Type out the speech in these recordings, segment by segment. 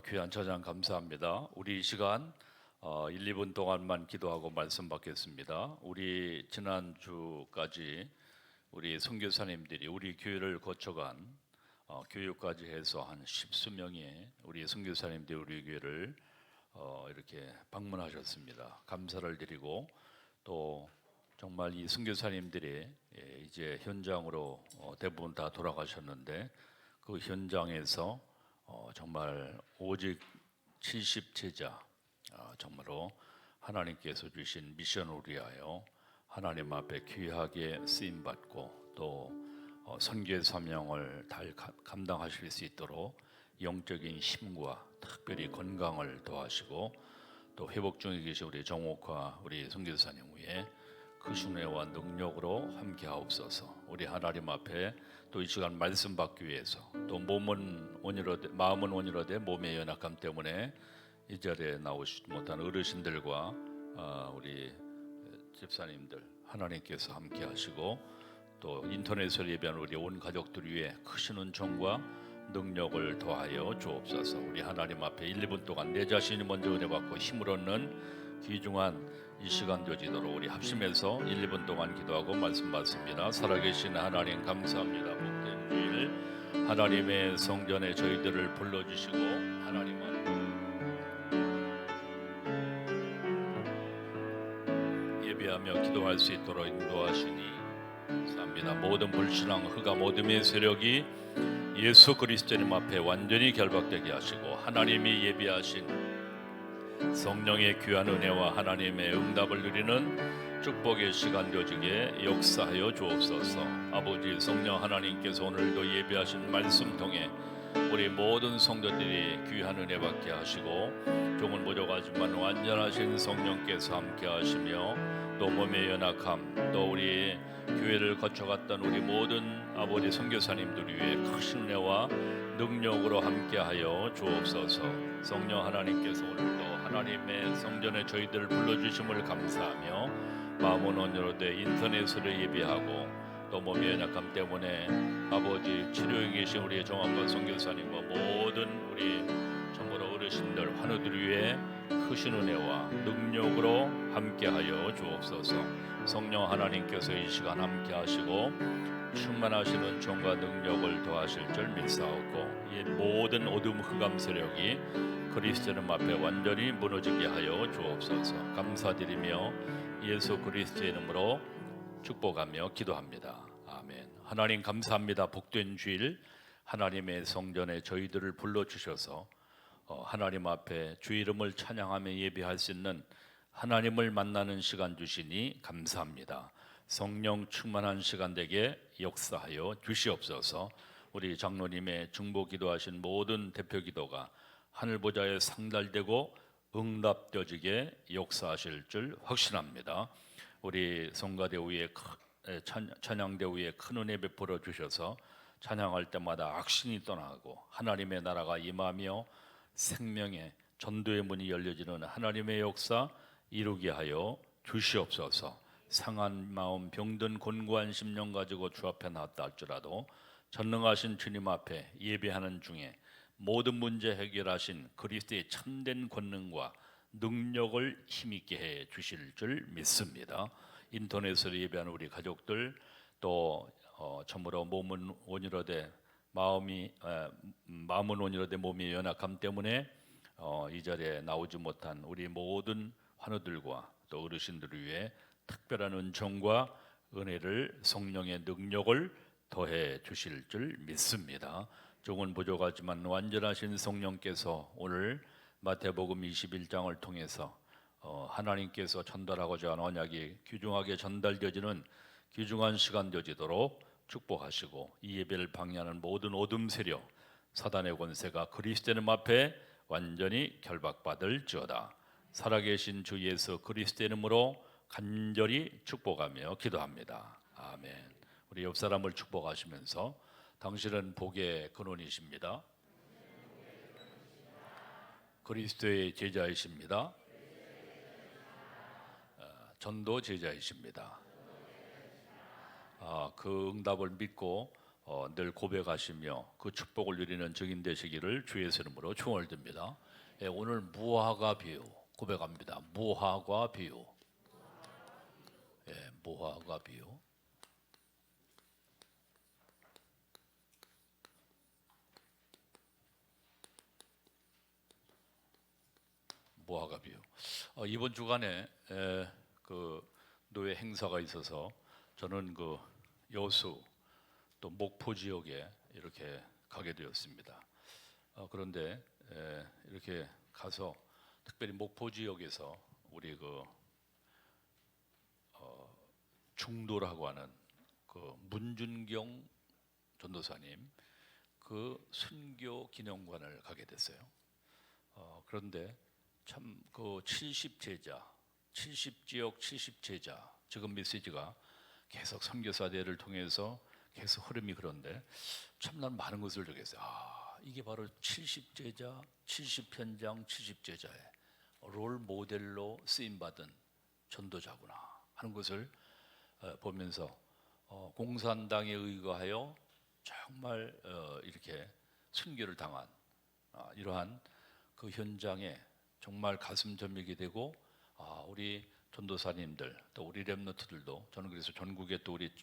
귀한 찬양 감사합니다. 우리 이 시간 1, 2분 동안만 기도하고 말씀 받겠습니다. 우리 지난주까지 우리 선교사님들이 우리 교회를 거쳐간 교육까지 해서 한 10수명의 우리 선교사님들이 우리 교회를 이렇게 방문하셨습니다. 감사를 드리고 또 정말 이 선교사님들이 이제 현장으로 대부분 다 돌아가셨는데 그 현장에서 정말 오직 70제자 정말로 하나님께서 주신 미션을 위하여 하나님 앞에 귀하게 쓰임 받고 또 선교의 사명을 감당하실 수 있도록 영적인 힘과 특별히 건강을 더하시고 또 회복 중에 계신 우리 정옥화 우리 선교사님 위에 그 순회와 능력으로 함께 하옵소서. 우리 하나님 앞에 또 이 시간 말씀 받기 위해서 또 마음은 온유로되 몸의 연약함 때문에 이 자리에 나오시지 못한 어르신들과 우리 집사님들 하나님께서 함께 하시고 또 인터넷으로 예배하는 우리 온 가족들 위해 크신 은총과 능력을 더하여 주옵소서. 우리 하나님 앞에 1, 2분 동안 내 자신이 먼저 은혜 받고 힘을 얻는 귀중한 이 시간 되지도록 우리 합심해서 1, 2분 동안 기도하고 말씀 받습니다. 살아계신 하나님 감사합니다. 복된 주일 하나님의 성전에 저희들을 불러주시고 하나님 앞에 예배하며 기도할 수 있도록 인도하시니 감사합니다. 모든 불신앙 흑암 어둠의 세력이 예수 그리스도님 앞에 완전히 결박되게 하시고 하나님이 예비하신 성령의 귀한 은혜와 하나님의 응답을 누리는 축복의 시간 되어지게 역사하여 주옵소서. 아버지 성령 하나님께서 오늘도 예배하신 말씀 통해 우리 모든 성도들이 귀한 은혜 받게 하시고 종은 부족하지만 완전하신 성령께서 함께 하시며 또 몸의 연약함 또 우리 교회를 거쳐갔던 우리 모든 아버지 선교사님들 위해 크신 은혜와 능력으로 함께하여 주옵소서. 성령 하나님께서 오늘도 하나님의 성전에 저희들을 불러주심을 감사하며 마음은 온유로되 인터넷으로 예배하고 또 몸의 연약함 때문에 아버지 치료에 계신 우리 정학과 선교사님과 모든 우리 정말 어르신들 환우들 위해 크신 은혜와 능력으로 함께하여 주옵소서. 성령 하나님께서 이 시간 함께하시고 충만하신 은총과 능력을 더하실 줄 믿사옵고 이 모든 어둠 흑암 세력이 그리스도님 앞에 완전히 무너지게 하여 주옵소서. 감사드리며 예수 그리스도의 이름으로 축복하며 기도합니다. 아멘. 하나님 감사합니다. 복된 주일 하나님의 성전에 저희들을 불러주셔서 하나님 앞에 주 이름을 찬양하며 예배할 수 있는 하나님을 만나는 시간 주시니 감사합니다. 성령 충만한 시간 되게 역사하여 주시옵소서. 우리 장로님의 중보 기도하신 모든 대표 기도가 하늘 보좌에 상달되고 응답되어지게 역사하실 줄 확신합니다. 우리 성가대 위에 찬양대 위에 큰 은혜 베풀어 주셔서 찬양할 때마다 악신이 떠나고 하나님의 나라가 임하며 생명의 전도의 문이 열려지는 하나님의 역사 이루게 하여 주시옵소서. 상한 마음 병든 곤고한 심령 가지고 주 앞에 나왔다 할지라도 전능하신 주님 앞에 예배하는 중에 모든 문제 해결하신 그리스도의 참된 권능과 능력을 힘있게 해 주실 줄 믿습니다. 인터넷으로 예배하는 우리 가족들 또 참으로 몸은 온유로되 마음은 온유로되 몸의 연약함 때문에 이 자리에 나오지 못한 우리 모든 환우들과 또 어르신들을 위해 특별한 은총과 은혜를 성령의 능력을 더해 주실 줄 믿습니다. 조금 부족하지만 완전하신 성령께서 오늘 마태복음 21장을 통해서 하나님께서 전달하고자 하는 언약이 귀중하게 전달되어지는 귀중한 시간 되어지도록 축복하시고 이 예배를 방해하는 모든 어둠 세력 사단의 권세가 그리스도님 앞에 완전히 결박받을지어다. 살아계신 주 예수 그리스도의 이름으로 간절히 축복하며 기도합니다. 아멘. 우리 옆 사람을 축복하시면서 당신은 복의 근원이십니다. 그리스도의 제자이십니다. 전도 제자이십니다. 그 응답을 믿고 늘 고백하시며 그 축복을 누리는 증인 되시기를 주의 이름으로 축원드립니다. 예, 오늘 무화과 비유 고백합니다. 무화과 비유. 예, 무화과 비유. 무화과 비유. 이번 주간에 그 노예 행사가 있어서 저는 그 여수 또 목포 지역에 이렇게 가게 되었습니다. 그런데 이렇게 가서 특별히 목포 지역에서 우리 그 중도라고 하는 그 문준경 전도사님 그 순교 기념관을 가게 됐어요. 그런데 참 그 70제자, 70지역 70제자 지금 메시지가 계속 선교사대를 통해서 계속 흐름이 그런데 참 난 많은 것을 느꼈어요. 이게 바로 70제자, 70현장, 70제자의 롤 모델로 쓰임 받은 전도자구나 하는 것을 보면서 공산당에 의거하여 정말 이렇게 순교를 당한 이러한 그 현장에 정말 가슴 저미게 되고 우리 전도사님들 또 우리 렘너트들도 저는 그래서 전국에 또 우리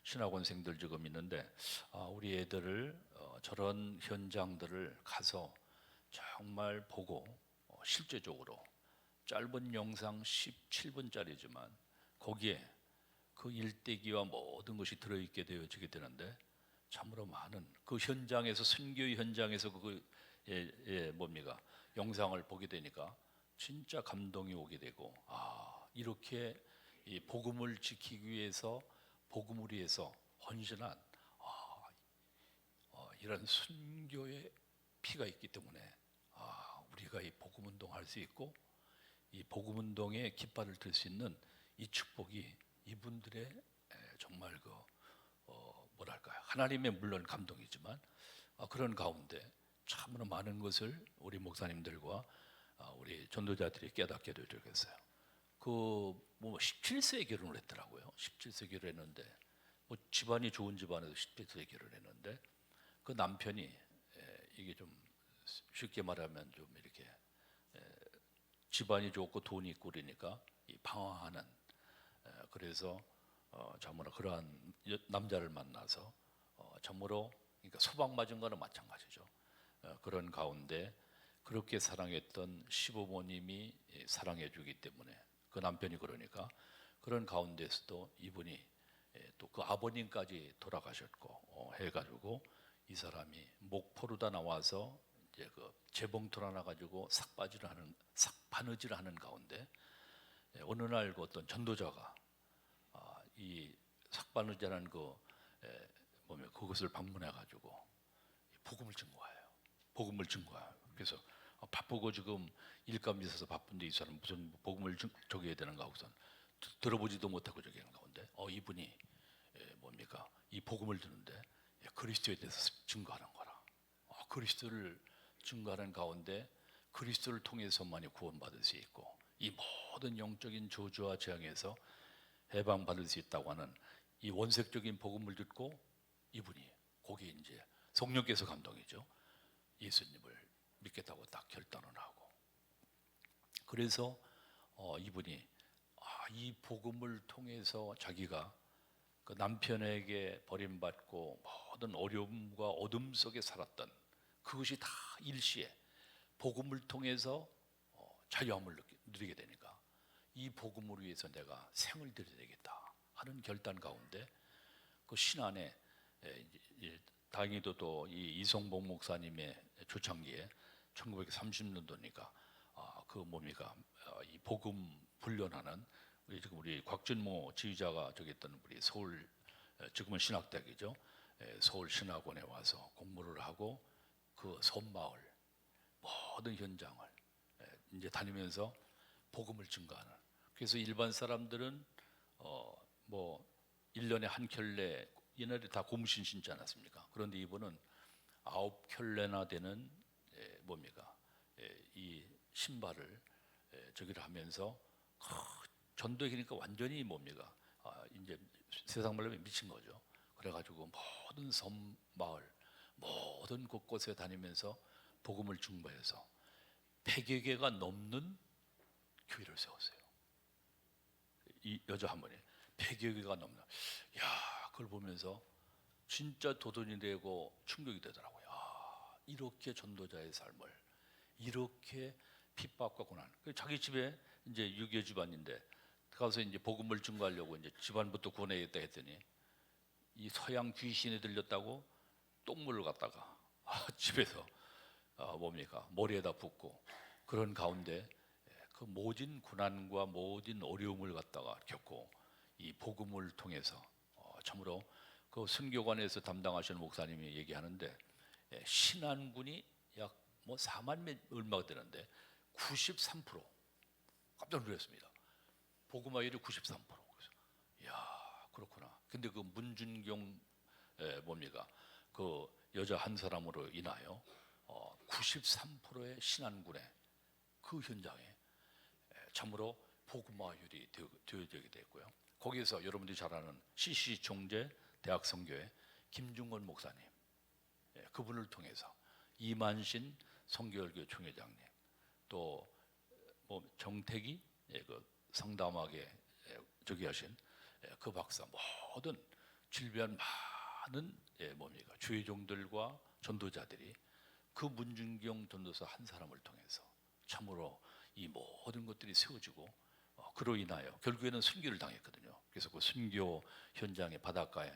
신학원생들 지금 있는데 우리 애들을 저런 현장들을 가서 정말 보고 실제적으로 짧은 영상 17분짜리지만 거기에 그 일대기와 모든 것이 들어있게 되어지게 되는데 참으로 많은 그 현장에서 순교의 현장에서 뭡니까 영상을 보게 되니까 진짜 감동이 오게 되고 이렇게 이 복음을 지키기 위해서 복음을 위해서 헌신한 이런 순교의 피가 있기 때문에 우리가 이 복음 운동할 수 있고 이 복음 운동의 깃발을 들 수 있는 이 축복이 이분들의 정말 그 뭐랄까요 하나님의 물론 감동이지만 그런 가운데 참으로 많은 것을 우리 목사님들과 우리 전도자들이 깨닫게 되겠어요. 그 17세에 결혼을 했더라고요. 17세 결혼했는데 뭐 집안이 좋은 집안에서 17세에 결혼했는데 그 남편이 이게 좀 쉽게 말하면 좀 이렇게 집안이 좋고 돈이 있고 그러니까 방황하는 그래서 참으로 그러한 남자를 만나서 참으로 그러니까 소방 맞은 거는 마찬가지죠. 그런 가운데 그렇게 사랑했던 시부모님이 사랑해 주기 때문에 그 남편이 그러니까 그런 가운데서도 이분이 또 그 아버님까지 돌아가셨고 해가지고 이 사람이 목포로다 나와서 이제 그 재봉틀 하나 가지고 삭바느질을 하는 가운데 어느 날 그 어떤 전도자가 이 삭바느질하는 그것을 방문해 가지고 복음을 증거해요. 복음을 증거해요. 그래서 바쁘고 지금 일감 있어서 바쁜데 이 사람 무슨 복음을 저기해야 되는가 하고선 들어보지도 못하고 저기 하는 가운데 이분이 뭡니까 이 복음을 듣는데 그리스도에 대해서 증거하는 거라. 그리스도를 증거하는 가운데 그리스도를 통해서만이 구원받을 수 있고 이 모든 영적인 저주와 재앙에서 해방받을 수 있다고 하는 이 원색적인 복음을 듣고 이분이 거기에 이제 성령께서 감동이죠. 예수님을 믿겠다고 딱 결단을 하고 그래서 이분이 이 복음을 통해서 자기가 그 남편에게 버림받고 모든 어려움과 어둠 속에 살았던 그것이 다 일시에 복음을 통해서 자유함을 누리게 되니까 이 복음을 위해서 내가 생을 드려야 되겠다 하는 결단 가운데 그 신안에 다행히도 또 이 이성복 목사님의 초창기에 1930년도니까 그 뭡니까 이 복음 훈련하는 우리 곽준모 지휘자가 저기 있던 우리 서울 지금은 신학대학이죠. 서울 신학원에 와서 공부를 하고 그 섬마을 모든 현장을 이제 다니면서 복음을 증거하는. 그래서 일반 사람들은 뭐 1년에 한 켤레 옛날에 다 고무신 신지 않았습니까? 그런데 이분은 9켤레나 되는 뭡니까 이 신발을 저기를 하면서 전도회니까 완전히 뭡니까 이제 세상 말로 미친 거죠. 그래가지고 모든 섬 마을 모든 곳곳에 다니면서 복음을 중보해서 100여 개가 넘는 교회를 세웠어요. 이 여자 한 분이 100여 개가 넘는. 야, 그걸 보면서 진짜 도전이 되고 충격이 되더라고요. 이렇게 전도자의 삶을, 이렇게 핍박과 고난. 자기 집에 이제 유교 집안인데 가서 이제 복음을 증거하려고 이제 집안부터 구원해야겠다 했더니 이 서양 귀신에 들렸다고 똥물을 갖다가 집에서 뭡니까 머리에다 붓고 그런 가운데 그 모진 고난과 모진 어려움을 갖다가 겪고 이 복음을 통해서 참으로 그 순교관에서 담당하시는 목사님이 얘기하는데 신안군이 약 뭐 4만 몇 얼마가 되는데 93% 깜짝 놀랐습니다. 복음화율이 93%. 그래서 야, 그렇구나. 근데 그 문준경 뭡니까 그 여자 한 사람으로 인하여 93%의 신안군의 그 현장에 참으로 복음화율이 되어지게 됐고요. 거기에서 여러분들이 잘 아는 CC 총재 대학 선교회 김중건 목사님, 그분을 통해서 이만신 성교열교 총회장님, 또 뭐 정택이 그 상담하게 저기 하신 그 박사, 모든 질비한 많은 뭡니까 주의종들과 전도자들이 그 문준경 전도사 한 사람을 통해서 참으로 이 모든 것들이 세워지고 그로 인하여 결국에는 순교를 당했거든요. 그래서 그 순교 현장의 바닷가에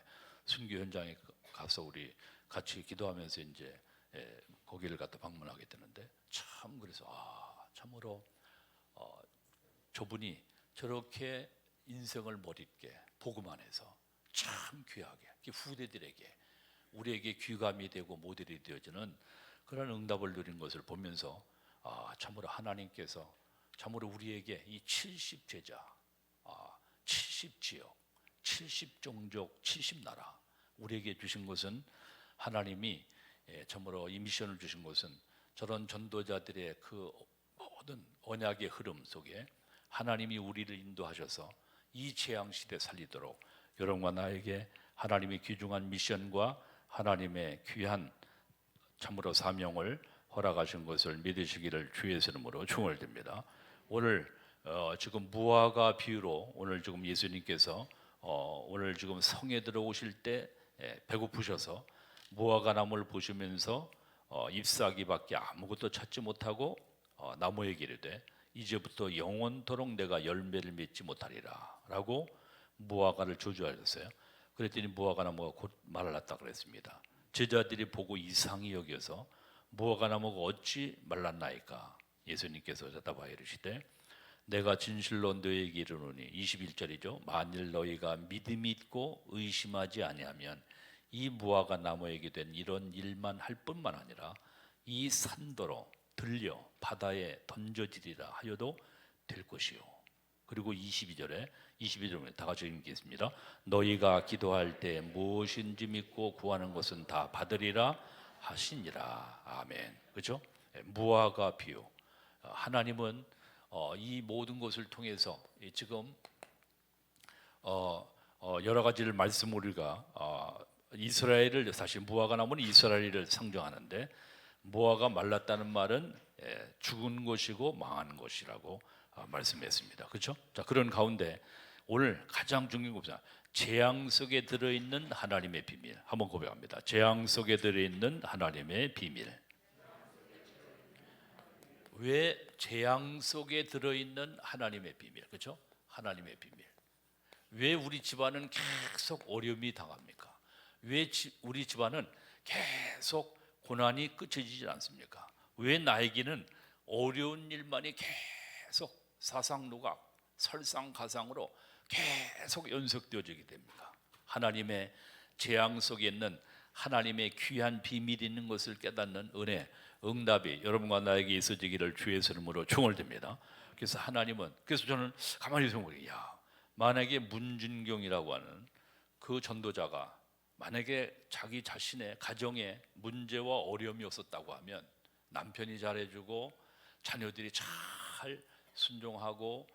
순교 현장에 가서 우리 같이 기도하면서 이제 거기를 갖다 방문하게 되는데 참 그래서 참으로 저분이 저렇게 인생을 멋있게 복음 안에서 참 귀하게 후대들에게 우리에게 귀감이 되고 모델이 되어지는 그런 응답을 누린 것을 보면서 참으로 하나님께서 참으로 우리에게 이 70제자, 70지역, 70종족, 70나라 우리에게 주신 것은 하나님이 참으로 이 미션을 주신 것은 저런 전도자들의 그 모든 언약의 흐름 속에 하나님이 우리를 인도하셔서 이 재앙시대 살리도록 여러분과 나에게 하나님의 귀중한 미션과 하나님의 귀한 참으로 사명을 허락하신 것을 믿으시기를 주의 이름으로 축원드립니다. 오늘 지금 무화과 비유로 오늘 지금 예수님께서 오늘 지금 성에 들어오실 때 배고프셔서 무화과 나무를 보시면서 잎사귀밖에 아무것도 찾지 못하고 나무에게 이르되 이제부터 영원토록 내가 열매를 맺지 못하리라 라고 무화과를 저주하셨어요. 그랬더니 무화과 나무가 곧 말랐다 그랬습니다. 제자들이 보고 이상히 여겨서 무화과 나무가 어찌 말랐나이까? 예수님께서 대답하여 이르시되 내가 진실로 너희에게 이르노니 21절이죠. 만일 너희가 믿음이 있고 의심하지 아니하면 이 무화과 나무에게 된 이런 일만 할 뿐만 아니라 이 산더러 들려 바다에 던져지리라 하여도 될 것이요. 그리고 22절에 다 같이 읽겠습니다. 너희가 기도할 때 무엇인지 믿고 구하는 것은 다 받으리라 하시니라. 아멘. 그렇죠? 무화과 비유. 하나님은 이 모든 것을 통해서 지금 여러 가지를 말씀 우리가 이스라엘을 사실 무화과 나무는 이스라엘을 상징하는데 무화과 말랐다는 말은 죽은 것이고 망한 것이라고 말씀했습니다. 그렇죠? 자, 그런 가운데 오늘 가장 중요한 것은 재앙 속에 들어있는 하나님의 비밀 한번 고백합니다. 재앙 속에 들어있는 하나님의 비밀. 왜 재앙 속에 들어있는 하나님의 비밀? 그렇죠? 하나님의 비밀. 왜 우리 집안은 계속 어려움이 당합니까? 왜 우리 집안은 계속 고난이 끝이지 않습니까? 왜 나에게는 어려운 일만이 계속 사상누각, 설상가상으로 계속 연속되어지게 됩니까? 하나님의 재앙 속에 있는 하나님의 귀한 비밀이 있는 것을 깨닫는 은혜, 응답이 여러분과 나에게 있어지기를 주의 이름으로 축원드립니다. 그래서 하나님은 그래서 저는 가만히 생각해요. 만약에 문준경이라고 하는 그 전도자가 만약에 자기 자신의 가정에 문제와 어려움이 없었다고 하면 남편이 잘해주고 자녀들이 잘 순종하고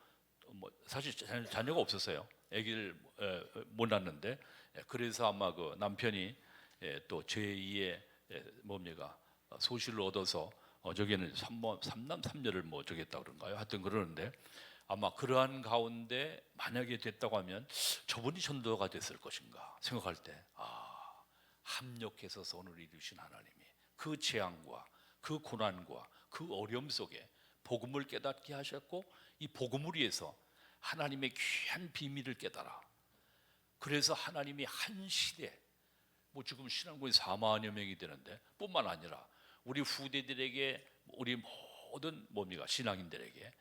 뭐 사실 자녀가 없었어요. 아기를 못 낳는데 그래서 아마 그 남편이 또 제2의 뭡니까 소실을 얻어서 저기는 삼남 삼녀를 뭐 저겠다 그런가요? 하여튼 그러는데 아마 그러한 가운데 만약에 됐다고 하면 저분이 전도가 됐을 것인가 생각할 때 합력해서 선을 이루신 하나님이 그 재앙과 그 고난과 그 어려움 속에 복음을 깨닫게 하셨고 이 복음을 위해서 하나님의 귀한 비밀을 깨달아 그래서 하나님이 한 시대 뭐 지금 신앙군이 4만여 명이 되는데 뿐만 아니라 우리 후대들에게 우리 모든 뭡니까 신앙인들에게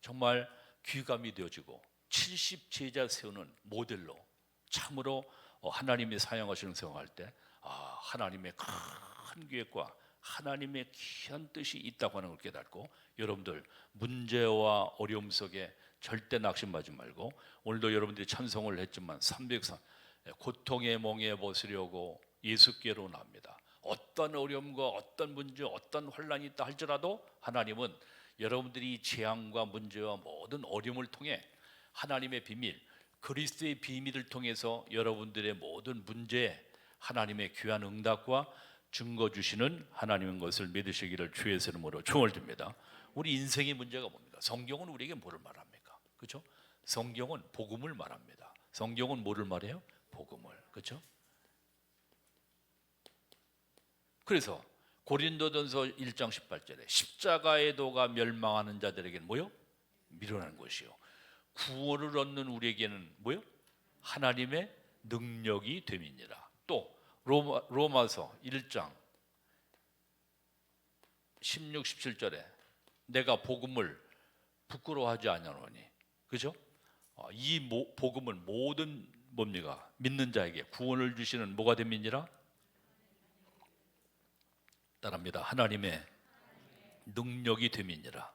정말 귀감이 되어지고 70 제자 세우는 모델로 참으로 하나님이 사용하시는 생각할 때 하나님의 큰 계획과 하나님의 귀한 뜻이 있다고 하는 걸 깨닫고 여러분들 문제와 어려움 속에 절대 낙심하지 말고 오늘도 여러분들이 찬송을 했지만 303 고통의 몽에 벗으려고 예수께로 나옵니다. 어떤 어려움과 어떤 문제 어떤 환란이 있다 할지라도 하나님은 여러분들이 재앙과 문제와 모든 어려움을 통해 하나님의 비밀 그리스도의 비밀을 통해서 여러분들의 모든 문제에 하나님의 귀한 응답과 증거 주시는 하나님인 것을 믿으시기를 주의 이름으로 축원을 드립니다. 우리 인생의 문제가 뭡니까? 성경은 우리에게 뭐를 말합니까? 그렇죠? 성경은 복음을 말합니다. 성경은 뭐를 말해요? 복음을. 그렇죠? 그래서 고린도전서 1장 18절에 십자가의 도가 멸망하는 자들에게는 뭐요? 미련한 것이요. 구원을 얻는 우리에게는 뭐요? 하나님의 능력이 됨이니라. 또 로마서 1장 16, 17절에 내가 복음을 부끄러워하지 아니하노니 그죠? 이 복음은 모든 뭡니까? 믿는 자에게 구원을 주시는 뭐가 됨이니라? 따라합니다. 하나님의 능력이 됨이니라.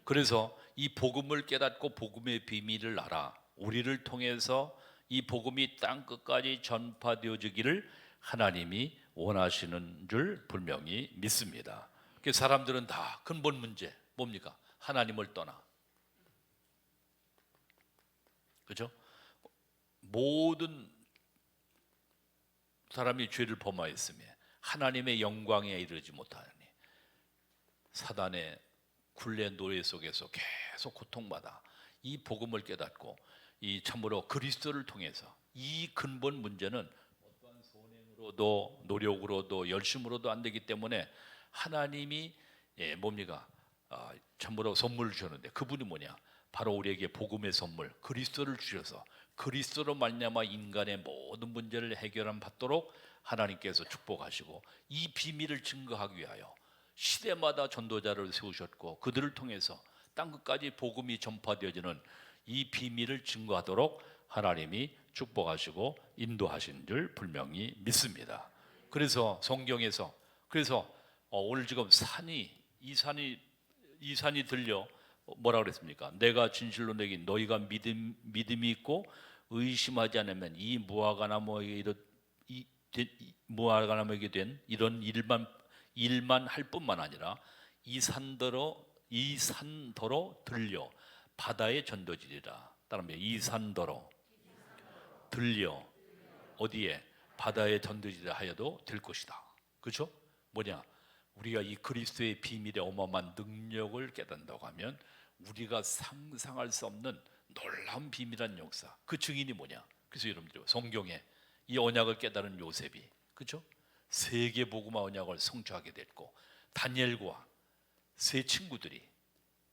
그래서 이 복음을 깨닫고 복음의 비밀을 알아 우리를 통해서 이 복음이 땅 끝까지 전파되어지기를 하나님이 원하시는 줄 분명히 믿습니다. 사람들은 다 근본 문제 뭡니까? 하나님을 떠나 그죠? 모든 사람이 죄를 범하였으며 하나님의 영광에 이르지 못하니 사단의 굴레 노예 속에서 계속 고통받아 이 복음을 깨닫고 이 참으로 그리스도를 통해서 이 근본 문제는 어떠한 손행으로도 노력으로도 열심으로도 안 되기 때문에 하나님이 뭡니까? 참으로 선물을 주셨는데 그분이 뭐냐? 바로 우리에게 복음의 선물 그리스도를 주셔서 그리스도로 말미암아 인간의 모든 문제를 해결함 받도록 하나님께서 축복하시고 이 비밀을 증거하기 위하여 시대마다 전도자를 세우셨고 그들을 통해서 땅끝까지 복음이 전파되어지는 이 비밀을 증거하도록 하나님이 축복하시고 인도하신 줄 분명히 믿습니다. 그래서 성경에서 오늘 지금 이 산이 들려 뭐라 그랬습니까? 내가 진실로 내긴 너희가 믿음이 있고 의심하지 않으면 이 무화과나무에게 된 이런 일만 할 뿐만 아니라 이 산더러 들려 바다의 전도지리라. 따라합니다. 이 산더러 들려 어디에 바다의 전도지리라 하여도 될 것이다. 그렇죠? 뭐냐? 우리가 이 그리스도의 비밀의 어마어마한 능력을 깨닫는다고 하면 우리가 상상할 수 없는 놀라운 비밀한 역사 그 증인이 뭐냐? 그래서 여러분들 성경에 이 언약을 깨달은 요셉이 그렇죠? 세계 복음화 언약을 성취하게 됐고 다니엘과 세 친구들이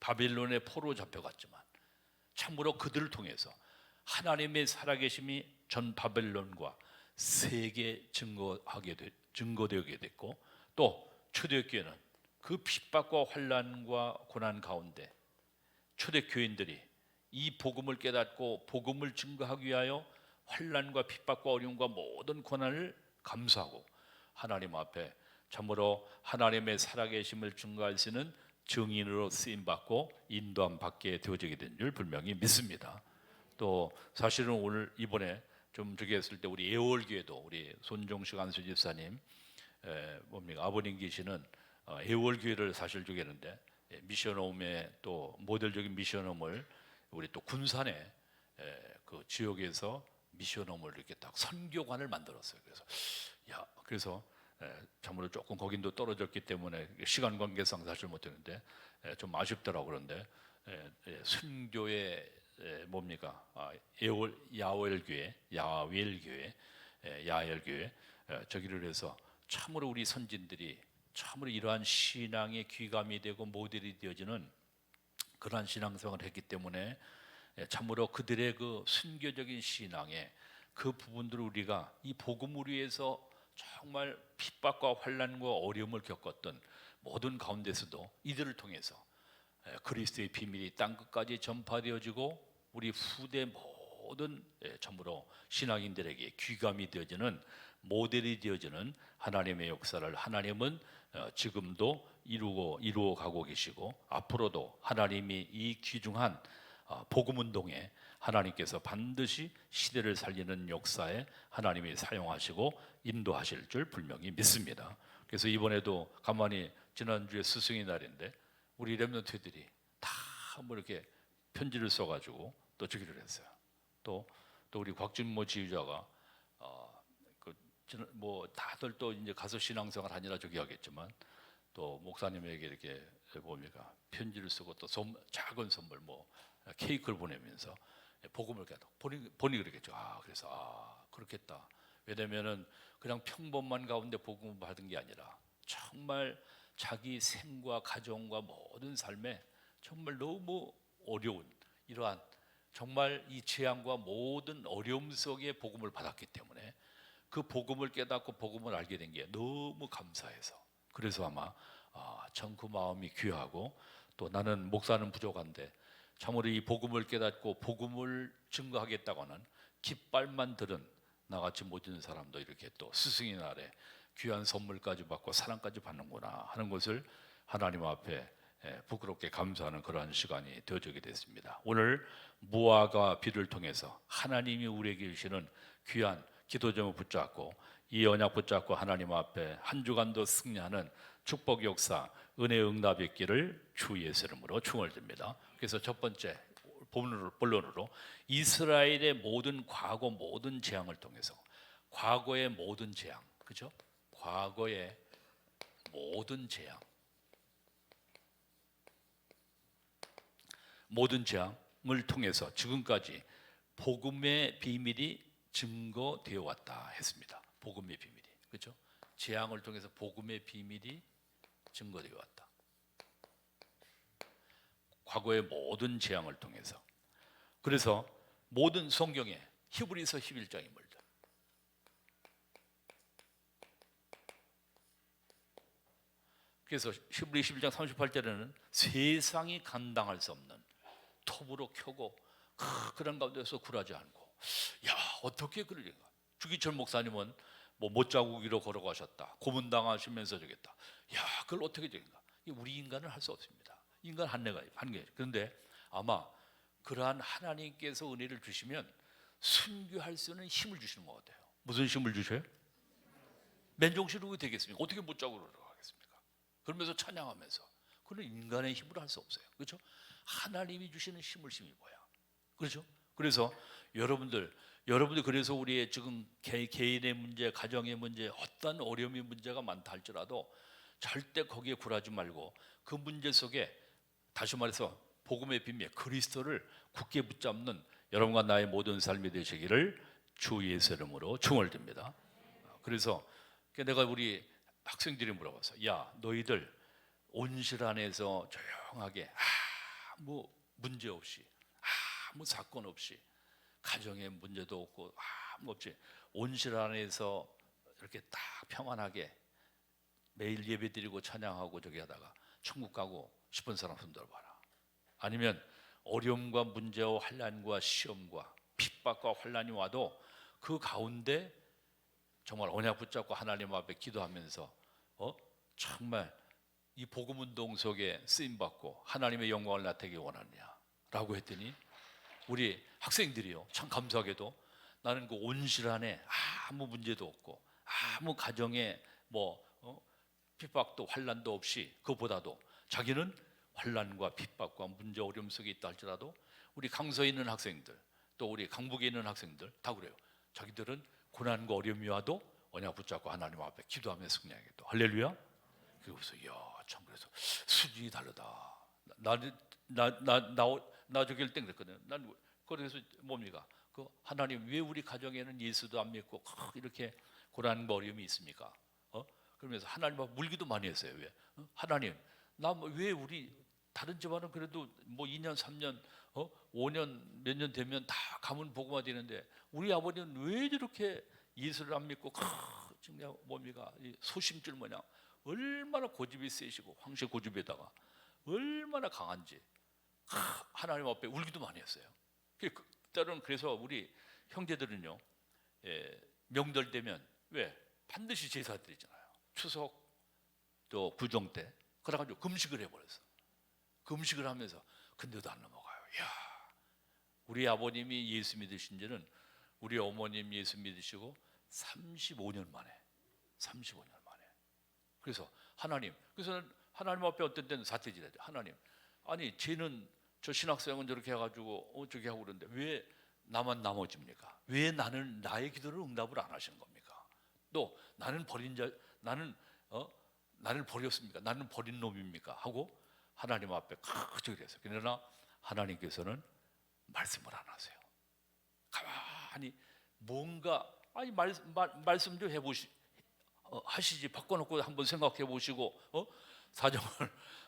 바벨론의 포로 잡혀갔지만 참으로 그들을 통해서 하나님의 살아계심이 전 바벨론과 세계 증거되게 됐고 또 초대교회는 그 핍박과 환난과 고난 가운데 초대교인들이 이 복음을 깨닫고 복음을 증거하기 위하여 환난과 핍박과 어려움과 모든 고난을 감수하고 하나님 앞에 참으로 하나님의 살아계심을 증거할 수 있는 증인으로 쓰임받고 인도함 받게 되어지게 된 줄 분명히 믿습니다. 또 사실은 오늘 이번에 좀 저기 했을 때 우리 애월교회도 우리 손종식 안수 집사님 아버님 계시는 애월교회를 사실 저기 했는데 미션홈의 또 모델적인 미션홈을 우리 또 군산에 그 지역에서 미션홈을 이렇게 딱 선교관을 만들었어요. 그래서 참으로 조금 거긴도 떨어졌기 때문에 시간 관계상 사실 못했는데 좀 아쉽더라고. 그런데 순교의 뭡니까? 야웰교회 저기를 해서 참으로 우리 선진들이 참으로 이러한 신앙의 귀감이 되고 모델이 되어지는 그러한 신앙생활을 했기 때문에 참으로 그들의 그 순교적인 신앙의 그 부분들을 우리가 이 복음을 위해서 정말 핍박과 환난과 어려움을 겪었던 모든 가운데서도 이들을 통해서 그리스도의 비밀이 땅끝까지 전파되어지고 우리 후대 모든 참으로 신앙인들에게 귀감이 되어지는 모델이 되어지는 하나님의 역사를 하나님은 지금도 이루어 가고 계시고 앞으로도 하나님이 이 귀중한 복음 운동에 하나님께서 반드시 시대를 살리는 역사에 하나님이 사용하시고 인도하실 줄 분명히 믿습니다. 그래서 이번에도 가만히 지난주에 스승의 날인데 우리 렘넌트들이 다 뭐 이렇게 편지를 써가지고 또 주기를 했어요. 또 우리 곽진모 지휘자가 뭐 다들 또 이제 가서 신앙생활 하니라 저기 하겠지만 또 목사님에게 이렇게 뭡니까 편지를 쓰고 또 작은 선물 뭐 케이크를 보내면서 복음을 보니 그러겠죠. 그래서 그렇겠다. 왜냐면은 그냥 평범한 가운데 복음을 받은 게 아니라 정말 자기 생과 가정과 모든 삶에 정말 너무 어려운 이러한 정말 이 재앙과 모든 어려움 속에 복음을 받았기 때문에 그 복음을 깨닫고 복음을 알게 된 게 너무 감사해서 그래서 아마 참 그 마음이 귀하고 또 나는 목사는 부족한데 참으로 이 복음을 깨닫고 복음을 증거하겠다고 하는 깃발만 들은 나같이 모든 사람도 이렇게 또 스승의 날에 귀한 선물까지 받고 사랑까지 받는구나 하는 것을 하나님 앞에 부끄럽게 감사하는 그러한 시간이 되어지게 됐습니다. 오늘 무화과 비를 통해서 하나님이 우리에게 주시는 귀한 기도점을 붙잡고 이 언약 붙잡고 하나님 앞에 한 주간도 승리하는 축복 역사 은혜 응답이 있기를 주 예수 이름으로 축원드립니다. 그래서 첫 번째 본론으로 이스라엘의 모든 과거 모든 재앙을 통해서 과거의 모든 재앙, 그죠? 과거의 모든 재앙, 모든 재앙을 통해서 지금까지 복음의 비밀이 증거되어 왔다 했습니다. 복음의 비밀이, 그렇죠? 재앙을 통해서 복음의 비밀이 증거되어 왔다. 과거의 모든 재앙을 통해서. 그래서 모든 성경에 히브리서 11장입니다. 그래서 히브리 11장 38절에는 세상이 감당할 수 없는 톱으로 켜고 그런 가운데서 굴하지 않고 어떻게 그러는가. 주기철 목사님은 뭐 못자국이로 걸어가셨다. 고문당하시면서 저겠다. 그걸 어떻게 되는가. 우리 인간은 할 수 없습니다. 인간 한계. 그런데 아마 그러한 하나님께서 은혜를 주시면 순교할 수 있는 힘을 주시는 것 같아요. 무슨 힘을 주셔요? 맨정신으로 되겠습니까? 어떻게 못자국으로 걸어가겠습니까? 그러면서 찬양하면서. 그건 인간의 힘으로 할 수 없어요. 그렇죠? 하나님이 주시는 힘이 뭐야? 그렇죠? 그래서 여러분들 그래서 우리의 지금 개인의 문제, 가정의 문제, 어떤 어려움의 문제가 많다 할지라도 절대 거기에 굴하지 말고 그 문제 속에 다시 말해서 복음의 비밀 그리스도를 굳게 붙잡는 여러분과 나의 모든 삶이 되시기를 주 예수 이름으로 축원드립니다. 그래서 내가 우리 학생들이 물어봤어. 너희들 온실 안에서 조용하게 아무 문제 없이 아무 사건 없이 가정에 문제도 없고 아무 없이 온실 안에서 이렇게 딱 평안하게 매일 예배드리고 찬양하고 저기 하다가 천국 가고 싶은 사람 손 들어봐라. 아니면 어려움과 문제와 환난과 시험과 핍박과 환난이 와도 그 가운데 정말 언약 붙잡고 하나님 앞에 기도하면서 정말 이 복음 운동 속에 쓰임 받고 하나님의 영광을 나타내기 원하느냐라고 했더니 우리 학생들이요 참 감사하게도 나는 그 온실 안에 아무 문제도 없고 아무 가정에 핍박도 환난도 없이 그보다도 자기는 환난과 핍박과 문제 어려움 속에 있다 할지라도 우리 강서에 있는 학생들, 또 우리 강북에 있는 학생들 다 그래요. 자기들은 고난과 어려움이 와도 언약 붙잡고 하나님 앞에 기도하며 승리하겠다. 할렐루야. 그래서 참 그래서 수준이 다르다. 나 저길 때 그랬거든. 난 그래서 뭡니까? 그 하나님 왜 우리 가정에는 예수도 안 믿고 이렇게 고난과 어려움이 있습니까? 그러면서 하나님 앞에 물기도 많이 했어요. 왜? 하나님 나 왜 우리 다른 집안은 그래도 뭐 2년 3년 5년 몇 년 되면 다 가문 복음화 되는데 우리 아버지는 왜 저렇게 예수를 안 믿고 지금 뭡니까? 소심줄 모양 얼마나 고집이 세시고 황새 고집에다가 얼마나 강한지 하나님 앞에 울기도 많이 했어요. 때로는 그래서 우리 형제들은요, 명절 되면 왜 반드시 제사 드리잖아요. 추석 또 구정 때 그래가지고 금식을 해버렸어. 금식을 하면서 근데도 안 넘어가요. 야, 우리 아버님이 예수 믿으신 지는 우리 어머님 예수 믿으시고 35년 만에. 그래서 그래서 하나님 앞에 어떤 때는 사태질해야 돼. 하나님, 아니 쟤는 저 신학생은 저렇게 해가지고 어떻게 하고 그러는데 왜 나만 남아집니까? 왜 나의 기도를 응답을 안 하시는 겁니까? 또 나는 나를 버렸습니까? 나는 버린 놈입니까? 하고 하나님 앞에 크게 그랬어요. 그러나 하나님께서는 말씀을 안 하세요. 가만히 뭔가 말씀 좀 하시지 바꿔놓고 한번 생각해 보시고 사정을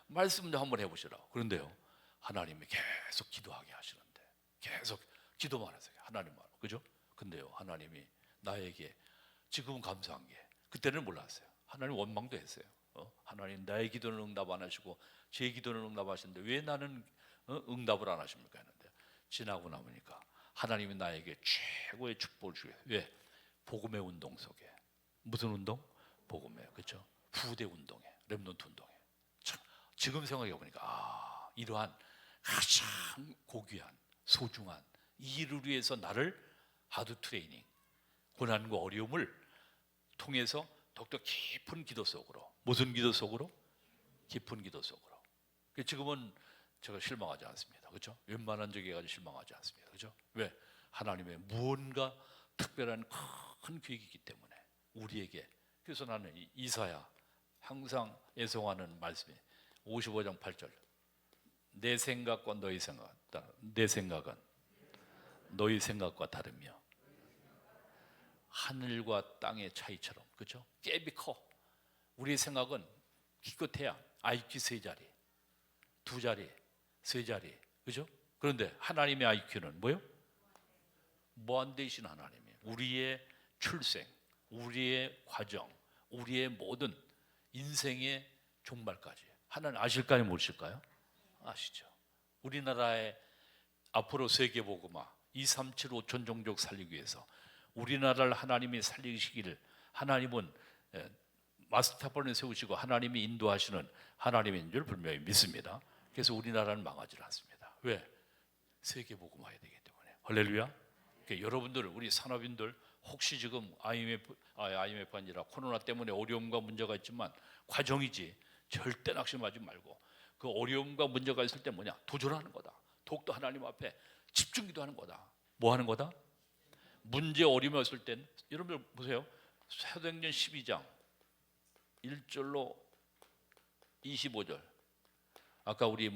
말씀 좀 한번 해보시라. 그런데요 하나님이 계속 기도하게 하시는데 계속 기도만 하세요. 하나님만. 그죠? 근데요 하나님이 나에게 지금은 감사한 게 그때는 몰랐어요. 하나님 원망도 했어요. 하나님 나의 기도는 응답 안 하시고 제 기도는 응답하시는데 왜 나는 응답을 안 하십니까? 했는데 지나고 나니까 하나님이 나에게 최고의 축복을 주세요. 왜? 복음의 운동 속에. 무슨 운동? 복음의, 그렇죠? 후대 운동에, 렘넌트 운동에. 참, 지금 생각해 보니까 이러한 가장 고귀한 소중한 이 일을 위해서 나를 하드 트레이닝, 고난과 어려움을 통해서 더욱더 깊은 기도 속으로. 무슨 기도 속으로? 깊은 기도 속으로. 지금은 제가 실망하지 않습니다. 그렇죠? 웬만한 적에 가지고 실망하지 않습니다. 그렇죠? 왜? 하나님의 무언가 특별한 큰 계획이 있기 때문에 우리에게. 그래서 나는 이사야 항상 애송하는 말씀이 55장 8절. 내 생각과 너희 생각, 내 생각은 너희 생각과 다르며 하늘과 땅의 차이처럼. 그렇죠? 갭이 커. 우리의 생각은 기껏해야 IQ 3자리, 2자리, 3자리. 그렇죠? 그런데 하나님의 IQ는 뭐요? 무한 되신 하나님이 우리의 출생, 우리의 과정, 우리의 모든 인생의 종말까지 하나님 아실까요? 모르실까요? 아시죠? 우리나라의 앞으로 세계복음화 237 5천 종족 살리기 위해서 우리나라를 하나님이 살리시기를 하나님은 마스터플랜을 세우시고 하나님이 인도하시는 하나님인 줄 분명히 믿습니다. 그래서 우리나라는 망하지 않습니다. 왜? 세계복음화해야 되기 때문에. 할렐루야. 그러니까 여러분들 우리 산업인들 혹시 지금 IMF가 아니라 코로나 때문에 어려움과 문제가 있지만 과정이지 절대 낙심하지 말고 그 어려움과 문제가 있을 때 뭐냐? 도전하는 거다. 더욱더 하나님 앞에 집중기도하는 거다. 뭐 하는 거다? 문제 어려움이 있을 땐 여러분들 보세요. 사도행전 12장 1절로 25절. 아까 우리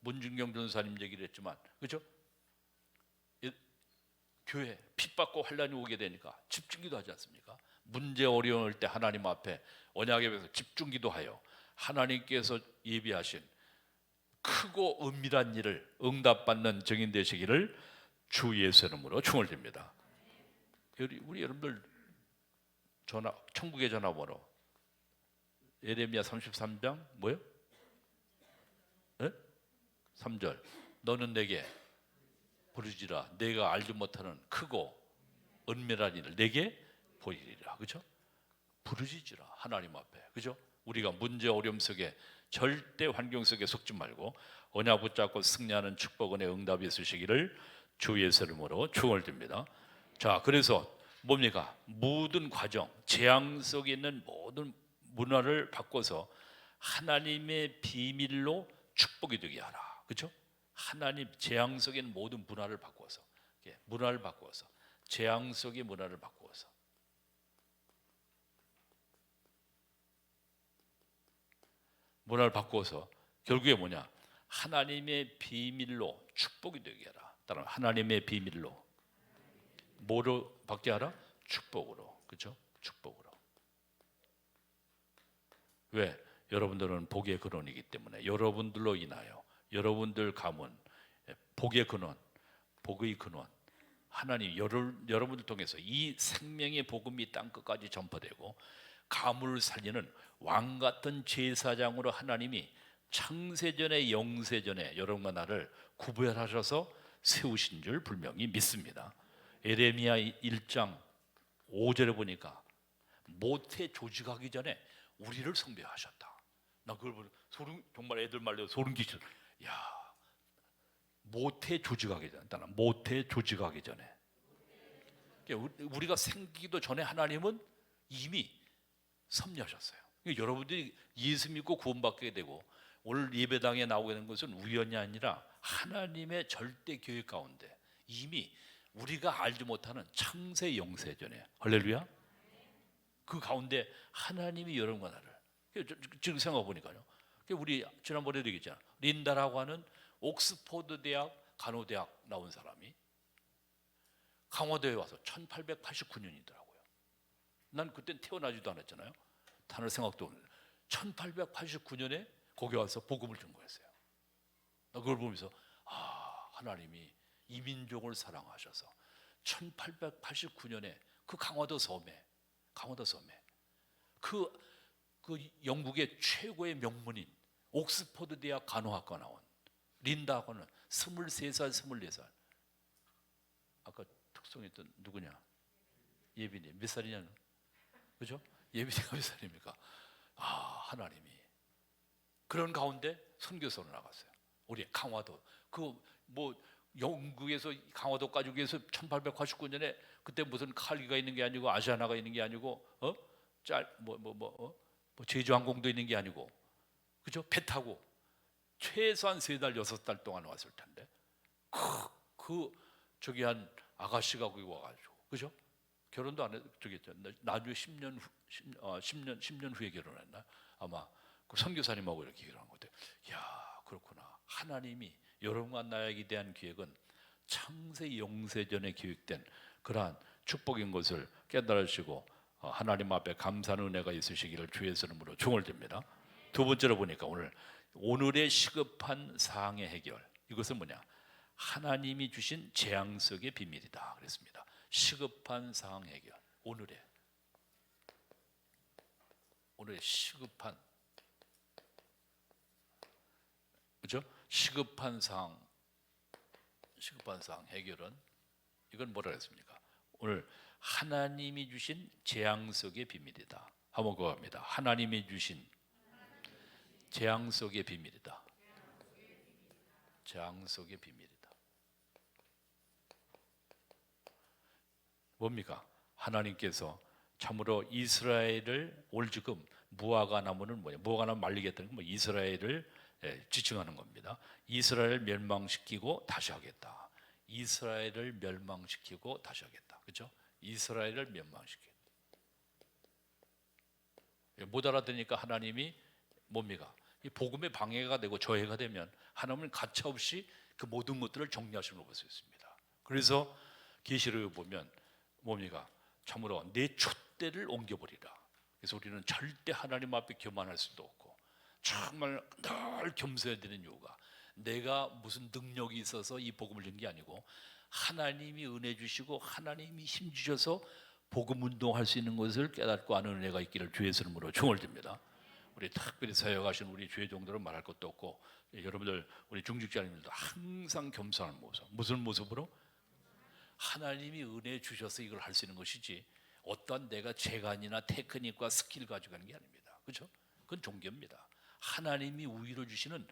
문중경 전사님 얘기를 했지만 그렇죠? 교회 핍받고 환란이 오게 되니까 집중기도 하지 않습니까? 문제 어려울 때 하나님 앞에 언약에 대해서 집중기도하여 하나님께서 예비하신 크고 은밀한 일을 응답받는 증인 되시기를 주 예수 이름으로 축원드립니다. 우리 여러분들 천국의 전화번호 예레미야 33장 뭐요? 3절. 너는 내게 부르지라. 내가 알지 못하는 크고 은밀한 일을 내게 보이리라. 그렇죠? 부르짖으라. 하나님 앞에. 그렇죠? 우리가 문제 어려움 속에 절대 환경 속에 속지 말고 언약 붙잡고 승리하는 축복 은혜 응답이 있으시기를 주 예수 이름으로 축원드립니다. 자, 그래서 뭡니까? 모든 과정, 재앙 속에 있는 모든 문화를 바꿔서 하나님의 비밀로 축복이 되게 하라. 그렇죠? 하나님 재앙 속에 있는 모든 문화를 바꾸어서, 문화를 바꾸어서, 재앙 속의 문화를 바꾸어서, 문화를 바꾸어서 결국에 뭐냐? 하나님의 비밀로 축복이 되게 하라. 따라 하나님의 비밀로 뭐로 받게 하라? 축복으로. 그렇죠? 축복으로. 왜? 여러분들은 복의 근원이기 때문에 여러분들로 인하여 여러분들 가문, 복의 근원, 복의 근원, 하나님 여러분들 통해서 이 생명의 복음이 땅 끝까지 전파되고 가문을 살리는 왕 같은 제사장으로 하나님이 창세전에 영세전에 여러분과 나를 구별하셔서 세우신 줄 분명히 믿습니다. 에레미야 1장 5절에 보니까 모태 조직하기 전에 우리를 성배하셨다. 나 그걸 보고 소름, 정말 애들 말로 소름 끼쳐. 야, 모태 조직하기 전에, 모태 조직하기 전에, 우리가 생기기도 전에 하나님은 이미 섭리하셨어요. 여러분들이 예수 믿고 구원받게 되고 오늘 예배당에 나오게 된 것은 우연이 아니라 하나님의 절대 계획 가운데 이미 우리가 알지 못하는 창세 영세 전에, 할렐루야, 그 가운데 하나님이 여러분과 나를, 지금 생각해 보니까요, 우리 지난번에도 얘기했잖아. 린다라고 하는 옥스퍼드 대학 간호대학 나온 사람이 강화도에 와서 1889년이더라고요. 난 그땐 태어나지도 않았잖아요. 단을 생각도 없는데 1889년에 거기 와서 복음을 전거했어요. 나 그걸 보면서 하나님이 이 민족을 사랑하셔서 1889년에 그 강화도 섬에 그 영국의 최고의 명문인 옥스퍼드 대학 간호학과 나온 린다하고는 23살, 24살. 아까 특송했던 누구냐? 예빈이 몇 살이냐는, 그죠? 예빈이가 몇 살입니까? 하나님이 그런 가운데 선교사로 나갔어요. 우리 강화도 영국에서 강화도까지 위해서 1889년에 그때 무슨 칼리가 있는 게 아니고 아시아나가 있는 게 아니고 제주항공도 있는 게 아니고, 그죠? 배 타고 최소한 3달 6달 동안 왔을 텐데 저기 한 아가씨가 거기 와가지고, 그죠? 결혼도 안 했죠. 나중에 10년 후에 결혼했나? 아마 그 선교사님하고 이렇게 결혼한 것 같아요. 야, 그렇구나. 하나님이 여러분과 나에게 대한 계획은 창세 영세전에 계획된 그러한 축복인 것을 깨달으시고 하나님 앞에 감사하는 은혜가 있으시기를 주의 이름으로 축원드립니다. 두 번째로 보니까 오늘의 시급한 사항의 해결, 이것은 뭐냐? 하나님이 주신 재앙 속의 비밀이다 그랬습니다. 시급한 사항 해결, 오늘의 시급한, 그죠? 시급한 사항 해결은 이건 뭐라 했습니까? 오늘 하나님이 주신 재앙 속의 비밀이다. 한번 그거 합니다. 하나님이 주신 재앙 속의 비밀이다. 재앙 속의 비밀이다. 뭡니까? 하나님께서 참으로 이스라엘을 올 지금 무화과 나무는 뭐냐? 무화과 나무 말리겠다는 건 이스라엘을 지칭하는 겁니다. 이스라엘을 멸망시키고 다시 하겠다. 이스라엘을 멸망시키고 다시 하겠다. 그렇죠? 이스라엘을 멸망시키겠다. 못 알아듣으니까 하나님이 뭡니까? 이 복음의 방해가 되고 저해가 되면 하나님은 가차없이 그 모든 것들을 정리하시는 걸 볼 수 있습니다. 그래서 계시록에 보면 뭡니까? 참으로 내 촛대를 옮겨버리라. 그래서 우리는 절대 하나님 앞에 교만할 수도 없고 정말 늘 겸손해야 되는 이유가 내가 무슨 능력이 있어서 이 복음을 준 게 아니고 하나님이 은혜 주시고 하나님이 힘 주셔서 복음 운동할 수 있는 것을 깨닫고 아는 은혜가 있기를 주의 이름으로 축원드립니다. 우리 특별히 사역하신 우리 주의 종들은 말할 것도 없고 여러분들 우리 중직자님들도 항상 겸손한 모습. 무슨 모습으로? 하나님이 은혜 주셔서 이걸 할 수 있는 것이지 어떤 내가 재간이나 테크닉과 스킬 가지고 가는 게 아닙니다. 그렇죠? 그건 종교입니다. 하나님이 우위로 주시는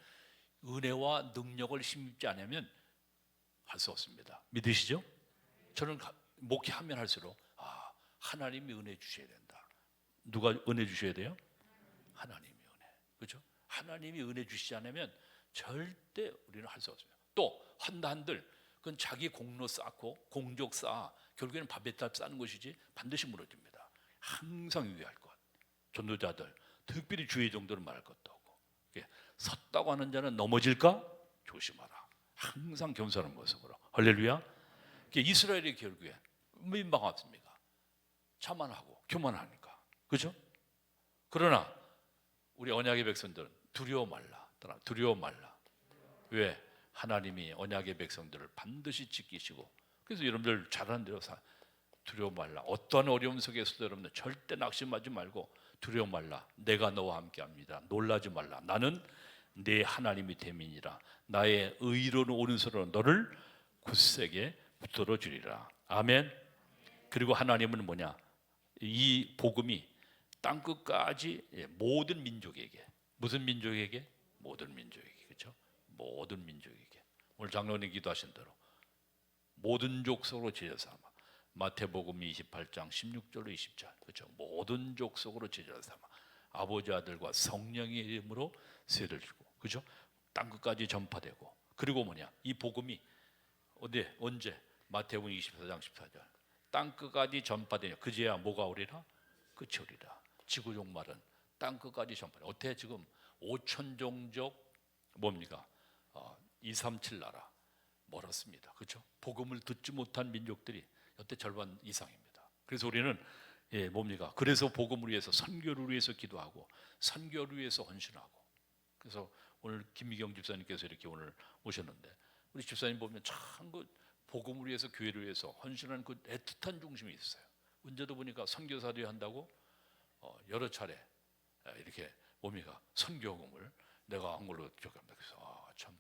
은혜와 능력을 힘입지 않으면 할 수 없습니다. 믿으시죠? 저는 목회하면 할수록 하나님이 은혜 주셔야 된다. 누가 은혜 주셔야 돼요? 하나님이 은혜. 그렇죠? 하나님이 은혜 주시지 않으면 절대 우리는 할 수 없습니다. 또 한다 한들 그건 자기 공로 쌓고 공적 쌓아 결국에는 바벨탑 쌓는 것이지 반드시 무너집니다. 항상 유의할 것. 전도자들 특별히 주의 정도는 말할 것도 없고 섰다고 하는 자는 넘어질까 조심하라. 항상 겸손한 모습으로. 할렐루야. 이스라엘의 결국에 민망합습니까? 자만하고 교만하니까. 그죠? 그러나 우리 언약의 백성들은 두려워 말라. 두려워 말라. 왜? 하나님이 언약의 백성들을 반드시 지키시고, 그래서 여러분들 잘하는 대로 두려워 말라. 어떠한 어려움 속에서도 여러분들 절대 낙심하지 말고 두려워 말라. 내가 너와 함께합니다. 놀라지 말라. 나는 내 하나님이 됨이니라. 나의 의로운 오른손으로 너를 굳세게 붙들어 주리라. 아멘. 그리고 하나님은 뭐냐? 이 복음이 땅 끝까지 모든 민족에게, 무슨 민족에게? 모든 민족에게. 그렇죠? 모든 민족에게. 오늘 장로님 기도하신 대로 모든 족속으로 제자 삼아. 마태복음 28장 16절로 20절. 그렇죠? 모든 족속으로 제자 삼아 아버지 아들과 성령의 이름으로 세례를 주고, 그렇죠? 땅 끝까지 전파되고. 그리고 뭐냐? 이 복음이 언제? 마태복음 24장 14절. 땅 끝까지 전파되냐? 그제야 뭐가 오리라? 끝이 오리라. 지구 종말은 땅 끝까지 전파돼. 어때? 지금 5천 종족 뭡니까? 237 나라 멀었습니다. 그렇죠? 복음을 듣지 못한 민족들이 여태 절반 이상입니다. 그래서 우리는 뭡니까? 그래서 복음을 위해서, 선교를 위해서 기도하고 선교를 위해서 헌신하고. 그래서 오늘 김미경 집사님께서 이렇게 오늘 오셨는데, 우리 집사님 보면 참 그 복음을 위해서, 교회를 위해서 헌신하는 그 애틋한 중심이 있어요. 언제도 보니까 선교사들이 한다고 여러 차례 이렇게 뭡니까? 선교금을 내가 한 걸로 기억합니다. 그래서 참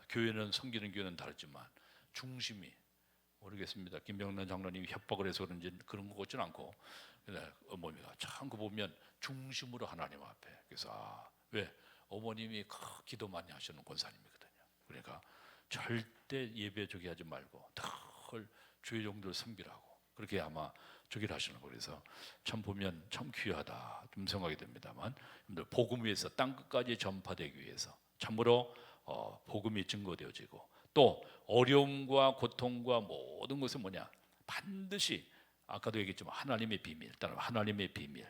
교회는, 섬기는 교회는 다르지만 중심이, 모르겠습니다. 김병란 장로님이 협박을 해서 그런지 그런 것 같지는 않고, 뭡니까? 참 그 보면 중심으로 하나님 앞에. 그래서 왜? 어머님이 기도 많이 하시는 권사님이거든요. 그러니까 절대 예배 저기 하지 말고 늘 주의 종들 섬기라고 그렇게 아마 저기를 하시는 거. 그래서 참 보면 참 귀하다 좀 생각이 됩니다만, 복음 위해서 땅 끝까지 전파되기 위해서 참으로 복음이 증거되어지고, 또 어려움과 고통과 모든 것은 뭐냐? 반드시 아까도 얘기했지만 하나님의 비밀, 따라 하나님의 비밀.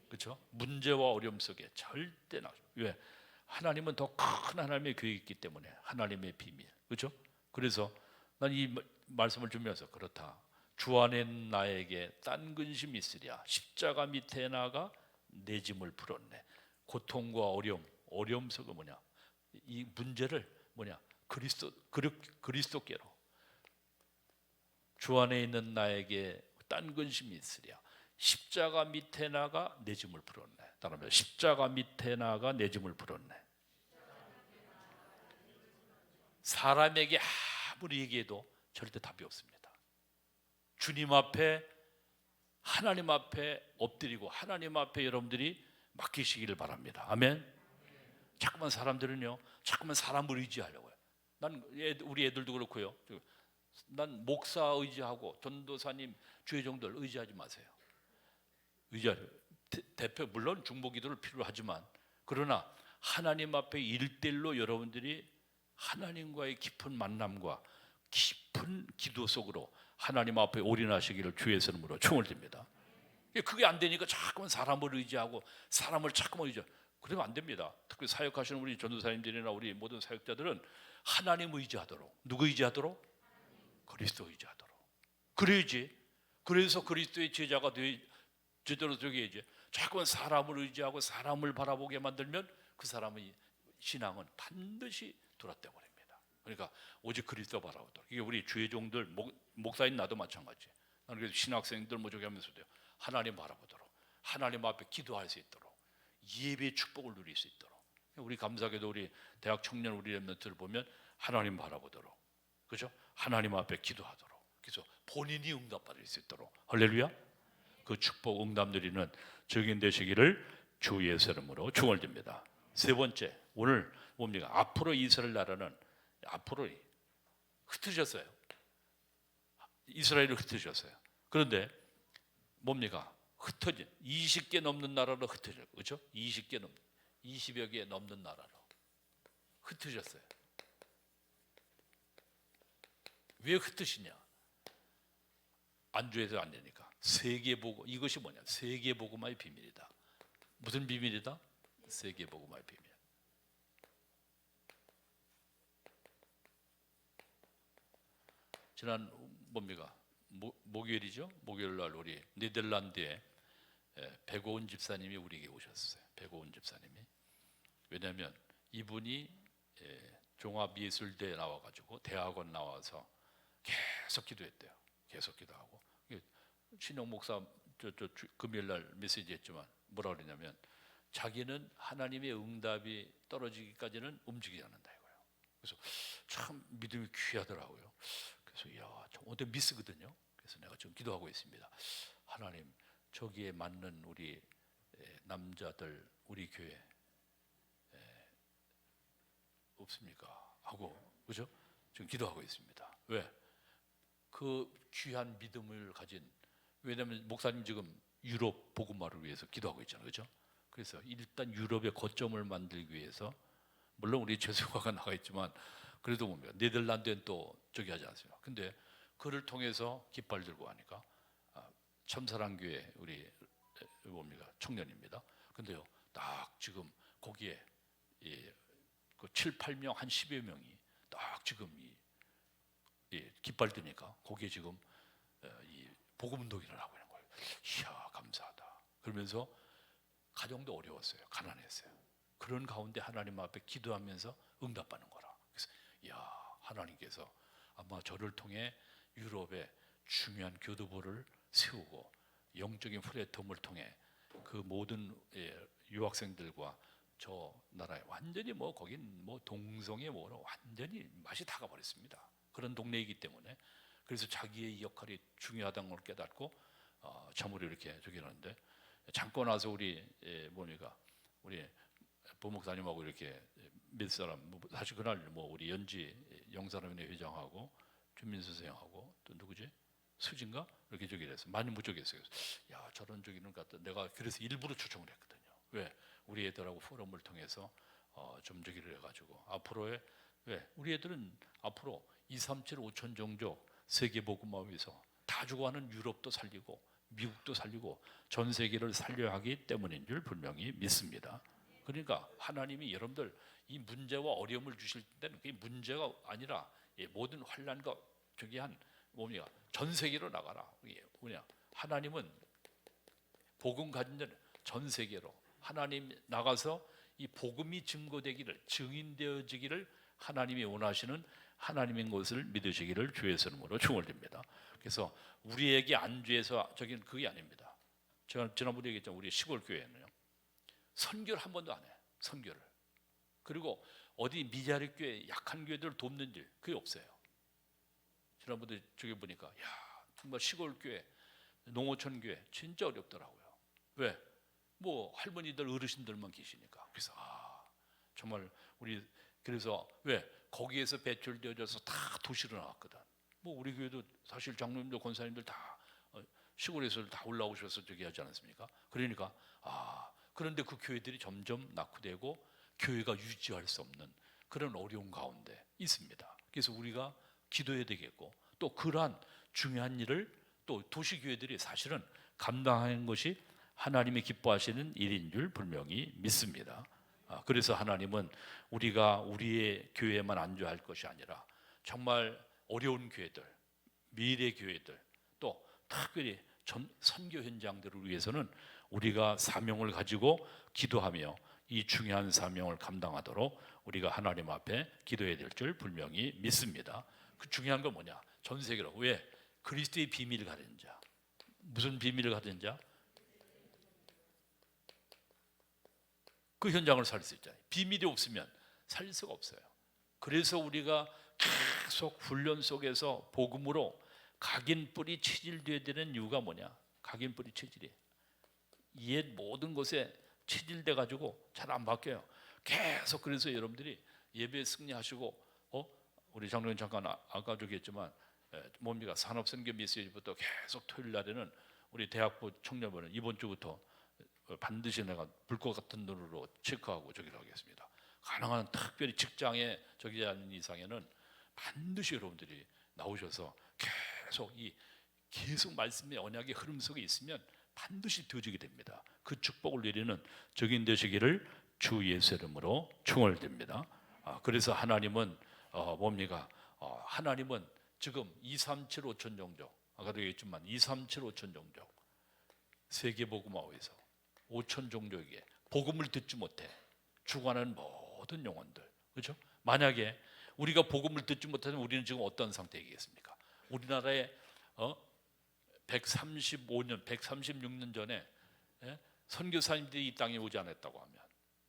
그렇죠? 문제와 어려움 속에 절대 왜? 하나님은 더 큰 하나님의 계획이 있기 때문에 하나님의 비밀. 그렇죠? 그래서 난 이 말씀을 주면서 그렇다. 주 안에 나에게 딴 근심이 있으랴. 십자가 밑에 나가 내 짐을 풀었네. 고통과 어려움 속에 뭐냐? 이 문제를 뭐냐? 그리스도께로. 주 안에 있는 나에게 딴 근심이 있으랴. 십자가 밑에 나가 내 짐을 풀었네. 따라하면 십자가 밑에 나가 내 짐을 풀었네. 사람에게 아무리 얘기해도 절대 답이 없습니다. 주님 앞에, 하나님 앞에 엎드리고 하나님 앞에 여러분들이 맡기시기를 바랍니다. 아멘. 자꾸만 사람들은요, 자꾸만 사람을 의지하려고요. 우리 애들도 그렇고요. 난 목사 의지하고 전도사님, 주의 종들 의지하지 마세요. 대표 물론 중보기도를 필요하지만, 그러나 하나님 앞에 1:1로 여러분들이 하나님과의 깊은 만남과 깊은 기도 속으로 하나님 앞에 올인하시기를 주의 이름으로 축원드립니다. 그게 안 되니까 자꾸만 사람을 의지하고 사람을 자꾸만 의지하고 그러면 안 됩니다. 특히 사역하시는 우리 전도사님들이나 우리 모든 사역자들은 하나님 의지하도록. 누구 의지하도록? 그리스도 의지하도록. 그래야지. 그래서 그리스도의 제자가 제대로 되게 자꾸만 사람을 의지하고 사람을 바라보게 만들면 그 사람의 신앙은 반드시 돌아떼 버립니다. 그러니까 오직 그리스도 바라보도록. 이게 우리 주의 종들, 목사인 나도 마찬가지. 나는 그래서 신학생들 저기 하면서도 하나님 바라보도록, 하나님 앞에 기도할 수 있도록, 예배의 축복을 누릴 수 있도록. 우리 감사하게도 우리 대학 청년 우리 랩런트를 보면 하나님 바라보도록, 그렇죠? 하나님 앞에 기도하도록, 그래서 본인이 응답받을 수 있도록. 할렐루야. 그 축복 응답 누리는 증인 되시기를 주 예수 이름으로 축원드립니다. 세 번째, 오늘 뭡니까? 앞으로 이스라엘 나라는 앞으로 흩어졌어요. 이스라엘을 흩어졌어요. 그런데 뭡니까? 흩어진 20개 넘는 나라로 흩어져요. 그렇죠? 20여 개 넘는 나라로 흩어졌어요. 왜 그 뜻이냐? 안주해서 안 되니까. 세계복음, 이것이 뭐냐? 세계복음화의 비밀이다. 무슨 비밀이다? 세계복음화의 비밀. 지난 뭡니까? 목요일이죠? 목요일 날 우리 네덜란드에 백오은 집사님이 우리에게 오셨어요. 백오은 집사님이. 왜냐하면 이분이 종합예술대에 나와가지고 대학원 나와서 계속 기도했대요. 계속 기도하고. 신영 목사 금요일 날 메시지 했지만 뭐라 그러냐면 자기는 하나님의 응답이 떨어지기까지는 움직이지 않는다 이거예요. 그래서 참 믿음이 귀하더라고요. 그래서 야, 좀 어때 미스거든요. 그래서 내가 지금 기도하고 있습니다. 하나님, 저기에 맞는 우리 남자들 우리 교회 없습니까? 하고 그죠? 지금 기도하고 있습니다. 왜? 그 귀한 믿음을 가진, 왜냐하면 목사님 지금 유럽 복음화를 위해서 기도하고 있잖아요, 그죠? 그래서 일단 유럽의 거점을 만들기 위해서, 물론 우리 최수화가 나가 있지만 그래도 뭡니까? 네덜란드엔 또 저기 하지 않습니까? 근데 그를 통해서 깃발 들고 하니까 참사랑교회 우리 뭡니까? 청년입니다. 근데요, 딱 지금 거기에 그 7, 8명 한 10여 명이 딱 지금 깃발 드니까 거기에 지금 이 복음 운동을 하고 있는 거예요. 이야, 감사하다. 그러면서 가정도 어려웠어요. 가난했어요. 그런 가운데 하나님 앞에 기도하면서 응답받는 거라. 그래서 이야, 하나님께서 아마 저를 통해 유럽의 중요한 교도부를 세우고 영적인 플랫폼을 통해 그 모든 유학생들과 저 나라에 완전히 뭐 거긴 뭐 동성애 뭐 완전히 맛이 다 가버렸습니다. 그런 동네이기 때문에. 그래서 자기의 역할이 중요하다는 걸 깨닫고 참으로 이렇게 저기 하는데, 잠깐 와서 우리 뭡니까 우리 부목사님하고 이렇게 몇 사람, 사실 그날 뭐 우리 연지 영사람회 회장하고 준민수 선생하고 또 누구지? 수진가? 이렇게 저기를 해서 많이 무적했어요. 야, 저런 저기는 같다. 내가 그래서 일부러 초청을 했거든요. 왜? 우리 애들하고 포럼을 통해서 좀 저기를 해가지고 앞으로의, 왜? 우리 애들은 앞으로 237 5천 종족 세계복음화 위해서 다 죽어가는 유럽도 살리고 미국도 살리고 전 세계를 살려야 하기 때문인 줄 분명히 믿습니다. 그러니까 하나님이 여러분들 이 문제와 어려움을 주실 때는 그게 문제가 아니라 모든 환난과 저기 한 뭡니까 전 세계로 나가라. 뭐냐, 하나님은 복음 가진 자는 전 세계로 하나님 나가서 이 복음이 증거되기를, 증인되어지기를 하나님이 원하시는 하나님인 것을 믿으시기를 주의 이름으로 축원드립니다. 그래서 우리에게 안주해서 저긴 그게 아닙니다. 제가 지난번에 얘기했잖아요. 우리 시골 교회는요, 선교를 한 번도 안 해. 선교를. 그리고 어디 미자립 교회, 약한 교회들을 돕는 일 그게 없어요. 지난번에 저기 보니까 야, 정말 시골 교회, 농어촌 교회 진짜 어렵더라고요. 왜? 뭐 할머니들 어르신들만 계시니까. 그래서 정말 우리 그래서 왜? 거기에서 배출되어져서 다 도시로 나왔거든. 뭐 우리 교회도 사실 장로님들 권사님들 다 시골에서 다 올라오셔서 저기 하지 않았습니까? 그러니까 그런데 그 교회들이 점점 낙후되고 교회가 유지할 수 없는 그런 어려운 가운데 있습니다. 그래서 우리가 기도해야 되겠고, 또 그러한 중요한 일을 또 도시교회들이 사실은 감당하는 것이 하나님이 기뻐하시는 일인 줄 분명히 믿습니다. 그래서 하나님은 우리가 우리의 교회에만 안주할 것이 아니라 정말 어려운 교회들, 미래 교회들, 또 특별히 선교 현장들을 위해서는 우리가 사명을 가지고 기도하며 이 중요한 사명을 감당하도록 우리가 하나님 앞에 기도해야 될 줄 분명히 믿습니다. 그 중요한 건 뭐냐? 전 세계로. 왜? 그리스도의 비밀을 가진 자. 무슨 비밀을 가진 자? 그 현장을 살 수 있잖아요. 비밀이 없으면 살 수가 없어요. 그래서 우리가 계속 훈련 속에서 복음으로 각인뿌리 체질되어야 되는 이유가 뭐냐? 각인뿌리 체질이 옛 모든 것에 체질돼 가지고 잘 안 바뀌어요. 계속. 그래서 여러분들이 예배 승리하시고 우리 장로님 잠깐 아까 저기 했지만 뭡니까 산업선교 메시지부터 계속 토요일 날에는 우리 대학부 청년부는 이번 주부터 반드시 내가 불꽃 같은 눈으로 체크하고 저기를 하겠습니다. 가능한 특별히 직장에 저기 하는 이상에는 반드시 여러분들이 나오셔서 계속 말씀의 언약의 흐름 속에 있으면 반드시 되어지게 됩니다. 그 축복을 누리는 적인 되시기를 주 예수 이름으로 축원드립니다. 그래서 하나님은 뭡니까? 하나님은 지금 237 5천 종족, 아까도 얘기했지만 237 5천 종족, 세계복음화에서 5천 종족에게 복음을 듣지 못해 죽어가는 모든 영혼들, 그렇죠? 만약에 우리가 복음을 듣지 못하면 우리는 지금 어떤 상태이겠습니까? 우리나라에 135년, 136년 전에 선교사님들이 이 땅에 오지 않았다고 하면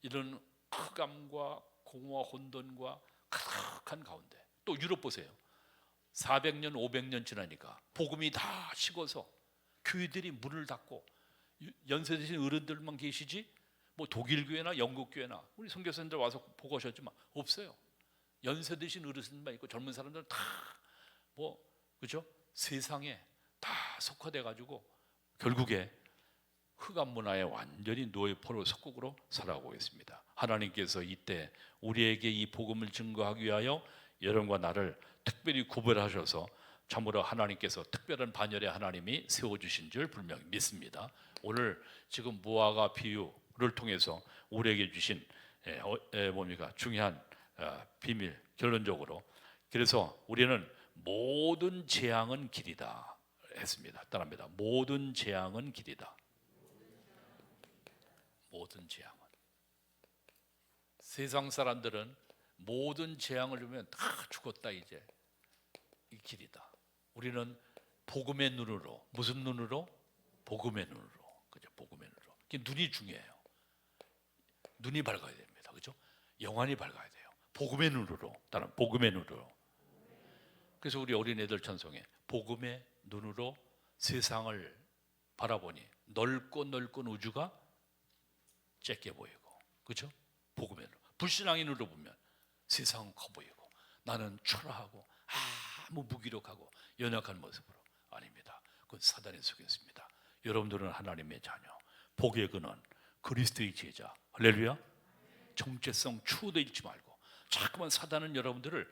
이런 흑암과 공허와 혼돈과 가득한 가운데, 또 유럽 보세요. 400년, 500년 지나니까 복음이 다 식어서 교회들이 문을 닫고 연세 드신 어른들만 계시지, 뭐 독일 교회나 영국 교회나 우리 선교사님들 와서 보고 오셨지만 없어요. 연세 드신 어르신만 있고 젊은 사람들은 다 그죠? 세상에 다 속화돼 가지고 결국에 흑암 문화에 완전히 노예포로 속국으로 살아가고 있습니다. 하나님께서 이때 우리에게 이 복음을 증거하기 위하여 여러분과 나를 특별히 구별하셔서 참으로 하나님께서 특별한 반열의 하나님이 세워주신 줄 분명히 믿습니다. 오늘 지금 무화과 비유를 통해서 우리에게 주신 뭡니까? 중요한 비밀, 결론적으로 그래서 우리는 모든 재앙은 길이다 했습니다. 따라합니다. 모든 재앙은 길이다. 모든 재앙은, 세상 사람들은 모든 재앙을 주면 다 죽었다, 이제 이 길이다. 우리는 복음의 눈으로, 무슨 눈으로? 복음의 눈으로, 그죠? 복음의 눈으로. 눈이 중요해요. 눈이 밝아야 됩니다, 그죠? 영안이 밝아야 돼요. 복음의 눈으로, 따라 복음의 눈으로. 그래서 우리 어린애들 찬송에 복음의 눈으로 세상을 바라보니 넓고 넓은 우주가 쬐게 보이고, 그렇죠? 복음의 눈. 불신앙의 눈으로 보면 세상은 커 보이고 나는 초라하고 아무 무기력하고 연약한 모습으로. 아닙니다. 그건 사단의 속였습니다. 여러분들은 하나님의 자녀, 복의 근원, 그리스도의 제자. 할렐루야. 정체성 추구되어 있지 말고 자꾸만 사단은 여러분들을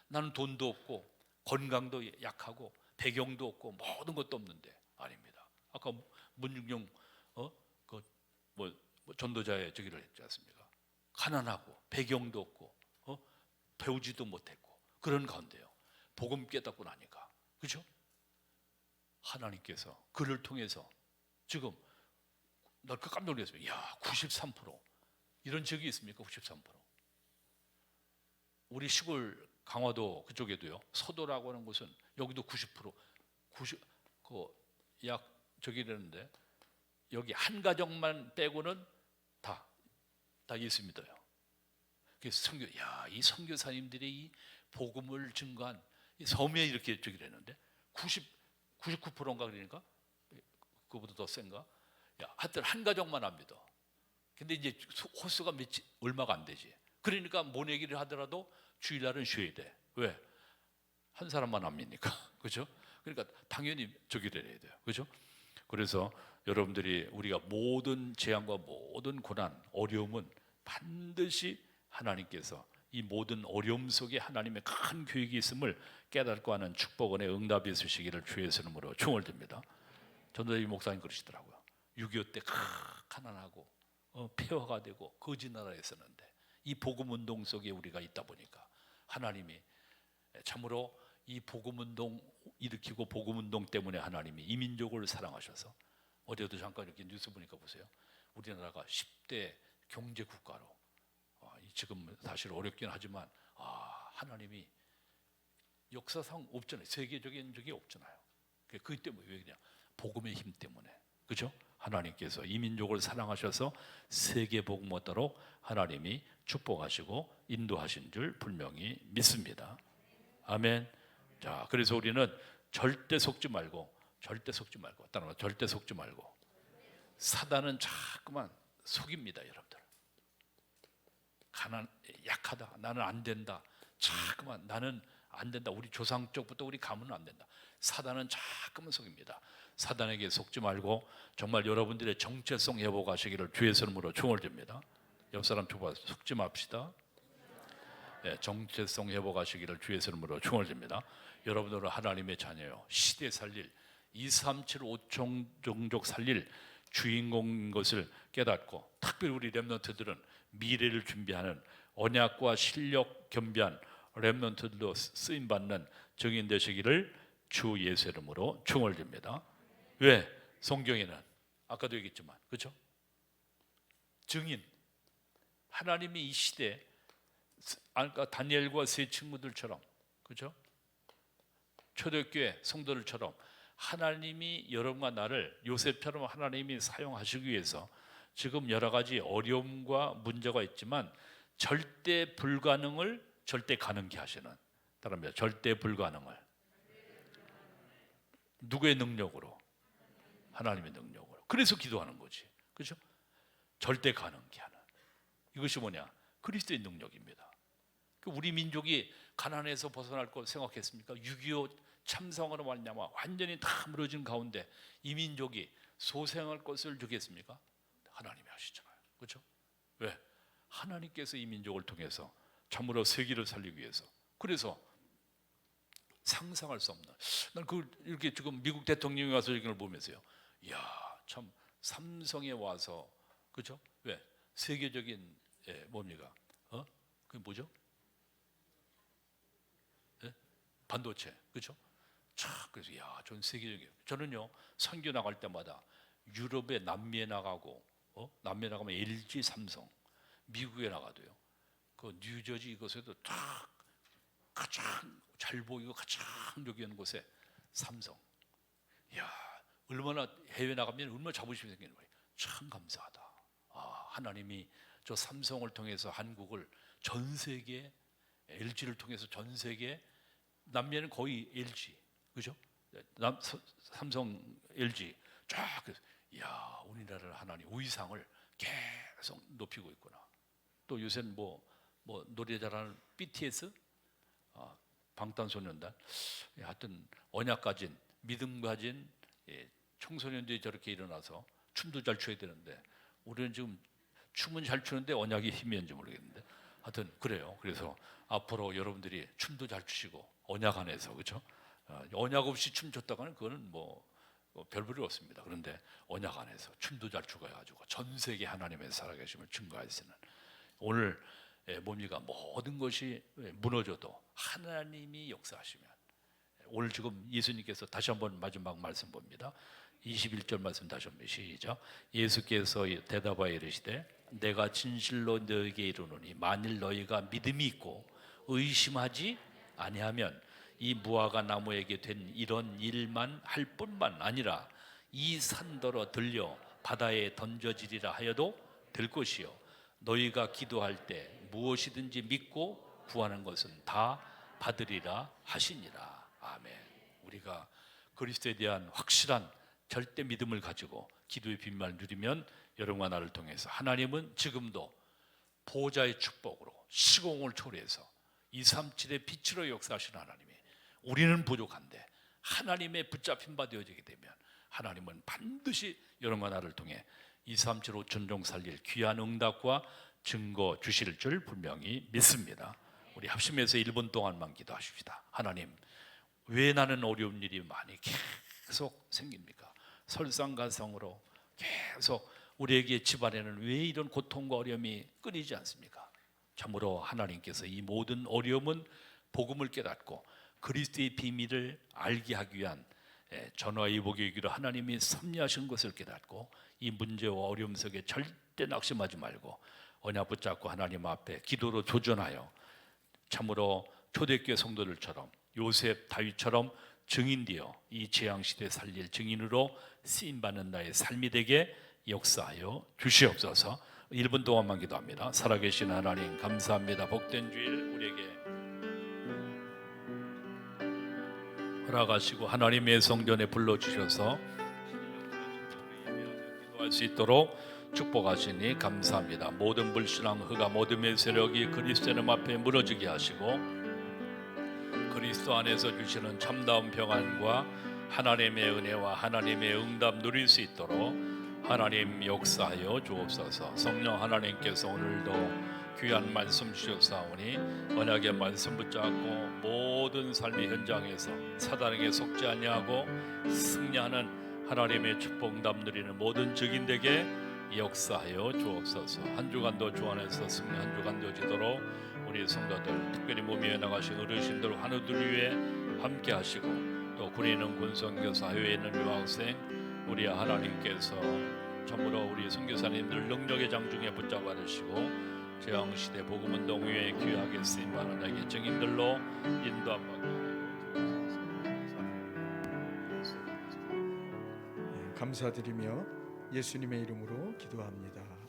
나는 돈도 없고 건강도 약하고 배경도 없고 모든 것도 없는데. 아닙니다. 아까 문중용 전도자의 저기를 했지 않습니까? 가난하고 배경도 없고 배우지도 못했고 그런 가운데요, 복음 깨닫고 나니까, 그렇죠? 하나님께서 그를 통해서 지금 나 깜짝 놀랐어요. 야, 93% 이런 지역이 있습니까? 93%. 우리 시골 강화도 그쪽에도요, 서도라고 하는 곳은 여기도 90%, 약 저기 되는데 여기 한 가정만 빼고는 다 예수 믿어요. 그래서 이 선교사님들이 이 복음을 증거한 이 섬에 이렇게 저기 되는데 99%인가 그러니까 그거보다 더 센가? 하여튼 한 가정만 안 믿어. 근데 이제 호수가 얼마가 안 되지. 그러니까 모내기를 하더라도 주일날은 쉬어야 돼. 왜? 한 사람만 안 믿니까. 그렇죠? 그러니까 당연히 저기 돼야 돼요. 그렇죠? 그래서 여러분들이 우리가 모든 재앙과 모든 고난, 어려움은 반드시 하나님께서 이 모든 어려움 속에 하나님의 큰 계획이 있음을 깨닫고 하는 축복원의 응답이 있으시기를 주의 이름으로 축원을 드립니다. 전도자 목사님 그러시더라고요. 6.25 때 가난하고 폐허가 되고 거지 나라에 있었는데 이 복음 운동 속에 우리가 있다 보니까 하나님이 참으로 이 복음 운동 일으키고 복음 운동 때문에 하나님이 이 민족을 사랑하셔서, 어제도 잠깐 이렇게 뉴스 보니까 보세요. 우리나라가 10대 경제 국가로, 지금 사실 어렵긴 하지만 하나님이 역사상 없잖아요. 세계적인 적이 없잖아요. 그 때문에 왜 그냥 복음의 힘 때문에, 그렇죠? 하나님께서 이 민족을 사랑하셔서 세계 복음화도록 하나님이 축복하시고 인도하신 줄 분명히 믿습니다. 아멘. 자, 그래서 우리는 절대 속지 말고 따라와, 절대 속지 말고. 사단은 자꾸만 속입니다, 여러분들. 약하다, 나는 안 된다, 자꾸만 나는 안 된다, 우리 조상 쪽부터 우리 가문은 안 된다. 사단은 자꾸만 속입니다. 사단에게 속지 말고 정말 여러분들의 정체성 회복하시기를 주의 이름으로 축원을 드립니다. 옆 사람 속지 맙시다. 정체성 회복하시기를 주의 이름으로 축원드립니다. 여러분들은 하나님의 자녀요. 시대 살릴 237 5종족 살릴 주인공인 것을 깨닫고, 특별히 우리 렘넌트들은 미래를 준비하는 언약과 실력 겸비한 렘넌트들도 쓰임받는 증인 되시기를 주 예수 이름으로 축원드립니다. 왜? 성경에는 아까도 얘기했지만, 그렇죠? 증인, 하나님이 이 시대 아까 다니엘과 세 친구들처럼, 그렇죠? 초대교회 성도들처럼 하나님이 여러분과 나를 요셉처럼 하나님이 사용하시기 위해서 지금 여러 가지 어려움과 문제가 있지만 절대 불가능을 절대 가능케 하시는, 따라합니다. 절대 불가능을 누구의 능력으로? 하나님의 능력으로. 그래서 기도하는 거지, 그렇죠? 절대 가능케 하는, 이것이 뭐냐? 그리스도의 능력입니다. 우리 민족이 가난에서 벗어날 걸 생각했습니까? 6.25 참성으로 말미암아 완전히 다 무너진 가운데 이 민족이 소생할 것을 주겠습니까? 하나님이 하시잖아요, 그렇죠? 왜? 하나님께서 이 민족을 통해서 참으로 세계를 살리기 위해서. 그래서 상상할 수 없는, 난 이렇게 지금 미국 대통령이 와서 이걸 보면서요, 이야, 참 삼성에 와서, 그렇죠? 왜? 세계적인 뭡니까? 그게 뭐죠? 반도체, 그렇죠? 참, 그래서 야, 전 세계적이에요. 저는요, 선교 나갈 때마다 유럽에, 남미에 나가고, 남미에 나가면 LG, 삼성, 미국에 나가도요, 그 뉴저지 이곳에도 딱 가장 잘 보이고 가장 여기 있는 곳에 삼성. 야, 얼마나 해외 나가면 얼마나 자부심이 생기는 거예요. 참 감사하다. 하나님이 저 삼성을 통해서 한국을 전 세계, LG를 통해서 전 세계, 남미에는 거의 LG, 그죠? 삼성, LG 쫙. 이야, 우리나라를 하나님 위상을 계속 높이고 있구나. 또 요새는 뭐 노래 잘하는 BTS, 방탄소년단, 하여튼 언약 가진, 믿음 가진 청소년들이 저렇게 일어나서 춤도 잘 춰야 되는데 우리는 지금 춤은 잘 추는데 언약이 힘이었는지 모르겠는데, 하여튼 그래요. 그래서 앞으로 여러분들이 춤도 잘 추시고 언약 안에서, 그렇죠? 언약 없이 춤 췄다가는 그거는 별볼이 없습니다. 그런데 언약 안에서 춤도 잘 추고 해가지고 전 세계 하나님의 살아계심을 증거할 수 있는, 오늘 뭡니까? 모든 것이 무너져도 하나님이 역사하시면, 오늘 지금 예수님께서 다시 한번 마지막 말씀 봅니다. 21절 말씀 다시 한번 시작. 예수께서 대답하여 이르시되 내가 진실로 너에게 이르노니 만일 너희가 믿음이 있고 의심하지 아니하면 이 무화과 나무에게 된 이런 일만 할 뿐만 아니라 이 산더러 들려 바다에 던져지리라 하여도 될 것이요 너희가 기도할 때 무엇이든지 믿고 구하는 것은 다 받으리라 하시니라. 아멘. 우리가 그리스도에 대한 확실한 절대 믿음을 가지고 기도의 빈말을 누리면 여러분과 나를 통해서 하나님은 지금도 보호자의 축복으로 시공을 초래해서 237의 빛으로 역사하시는 하나님이, 우리는 부족한데 하나님의 붙잡힌 바 되어지게 되면 하나님은 반드시 여러분과 나를 통해 237 5천종 살릴 귀한 응답과 증거 주실 줄 분명히 믿습니다. 우리 합심해서 1분 동안만 기도하십시다. 하나님, 왜 나는 어려운 일이 많이 계속 생깁니까? 설상가상으로 계속 우리에게 집안에는 왜 이런 고통과 어려움이 끊이지 않습니까? 참으로 하나님께서 이 모든 어려움은 복음을 깨닫고 그리스도의 비밀을 알게 하기 위한 전화의 복이기로 하나님이 섭리하신 것을 깨닫고 이 문제와 어려움 속에 절대 낙심하지 말고 언약 붙잡고 하나님 앞에 기도로 도전하여 참으로 초대교회 성도들처럼 요셉, 다윗처럼 증인되어 이 재앙시대에 살릴 증인으로 쓰임받는 나의 삶이 되게 역사하여 주시옵소서. 1분 동안만 기도합니다. 살아계신 하나님 감사합니다. 복된 주일 우리에게 허락하시고 하나님의 성전에 불러주셔서 기도할 수 있도록 축복하시니 감사합니다. 모든 불신앙, 흑암, 어둠의 세력이 그리스도님 앞에 무너지게 하시고 그리스도 안에서 주시는 참다운 평안과 하나님의 은혜와 하나님의 응답 누릴 수 있도록 하나님 역사하여 주옵소서. 성령 하나님께서 오늘도 귀한 말씀 주셨사오니 언약의 말씀 붙잡고 모든 삶의 현장에서 사단에게 속지 아니하고 승리하는 하나님의 축복담 누리는 모든 적인들에게 역사하여 주옵소서. 한 주간도 주 안에서 승리, 한 주간도 지도록 우리 성도들, 특별히 몸에 나가신 어르신들, 환우들 위해 함께 하시고, 또 군에 있는 군선교사, 해외에 있는 유학생, 우리 하나님께서 참으로 우리 선교사님들 능력의 장중에 붙잡아 주시고 재앙시대 복음운동 위에 귀하게 쓰임받는 자에게 증인들로 인도함 받게 하여 주옵소서. 감사드리며 예수님의 이름으로 기도합니다.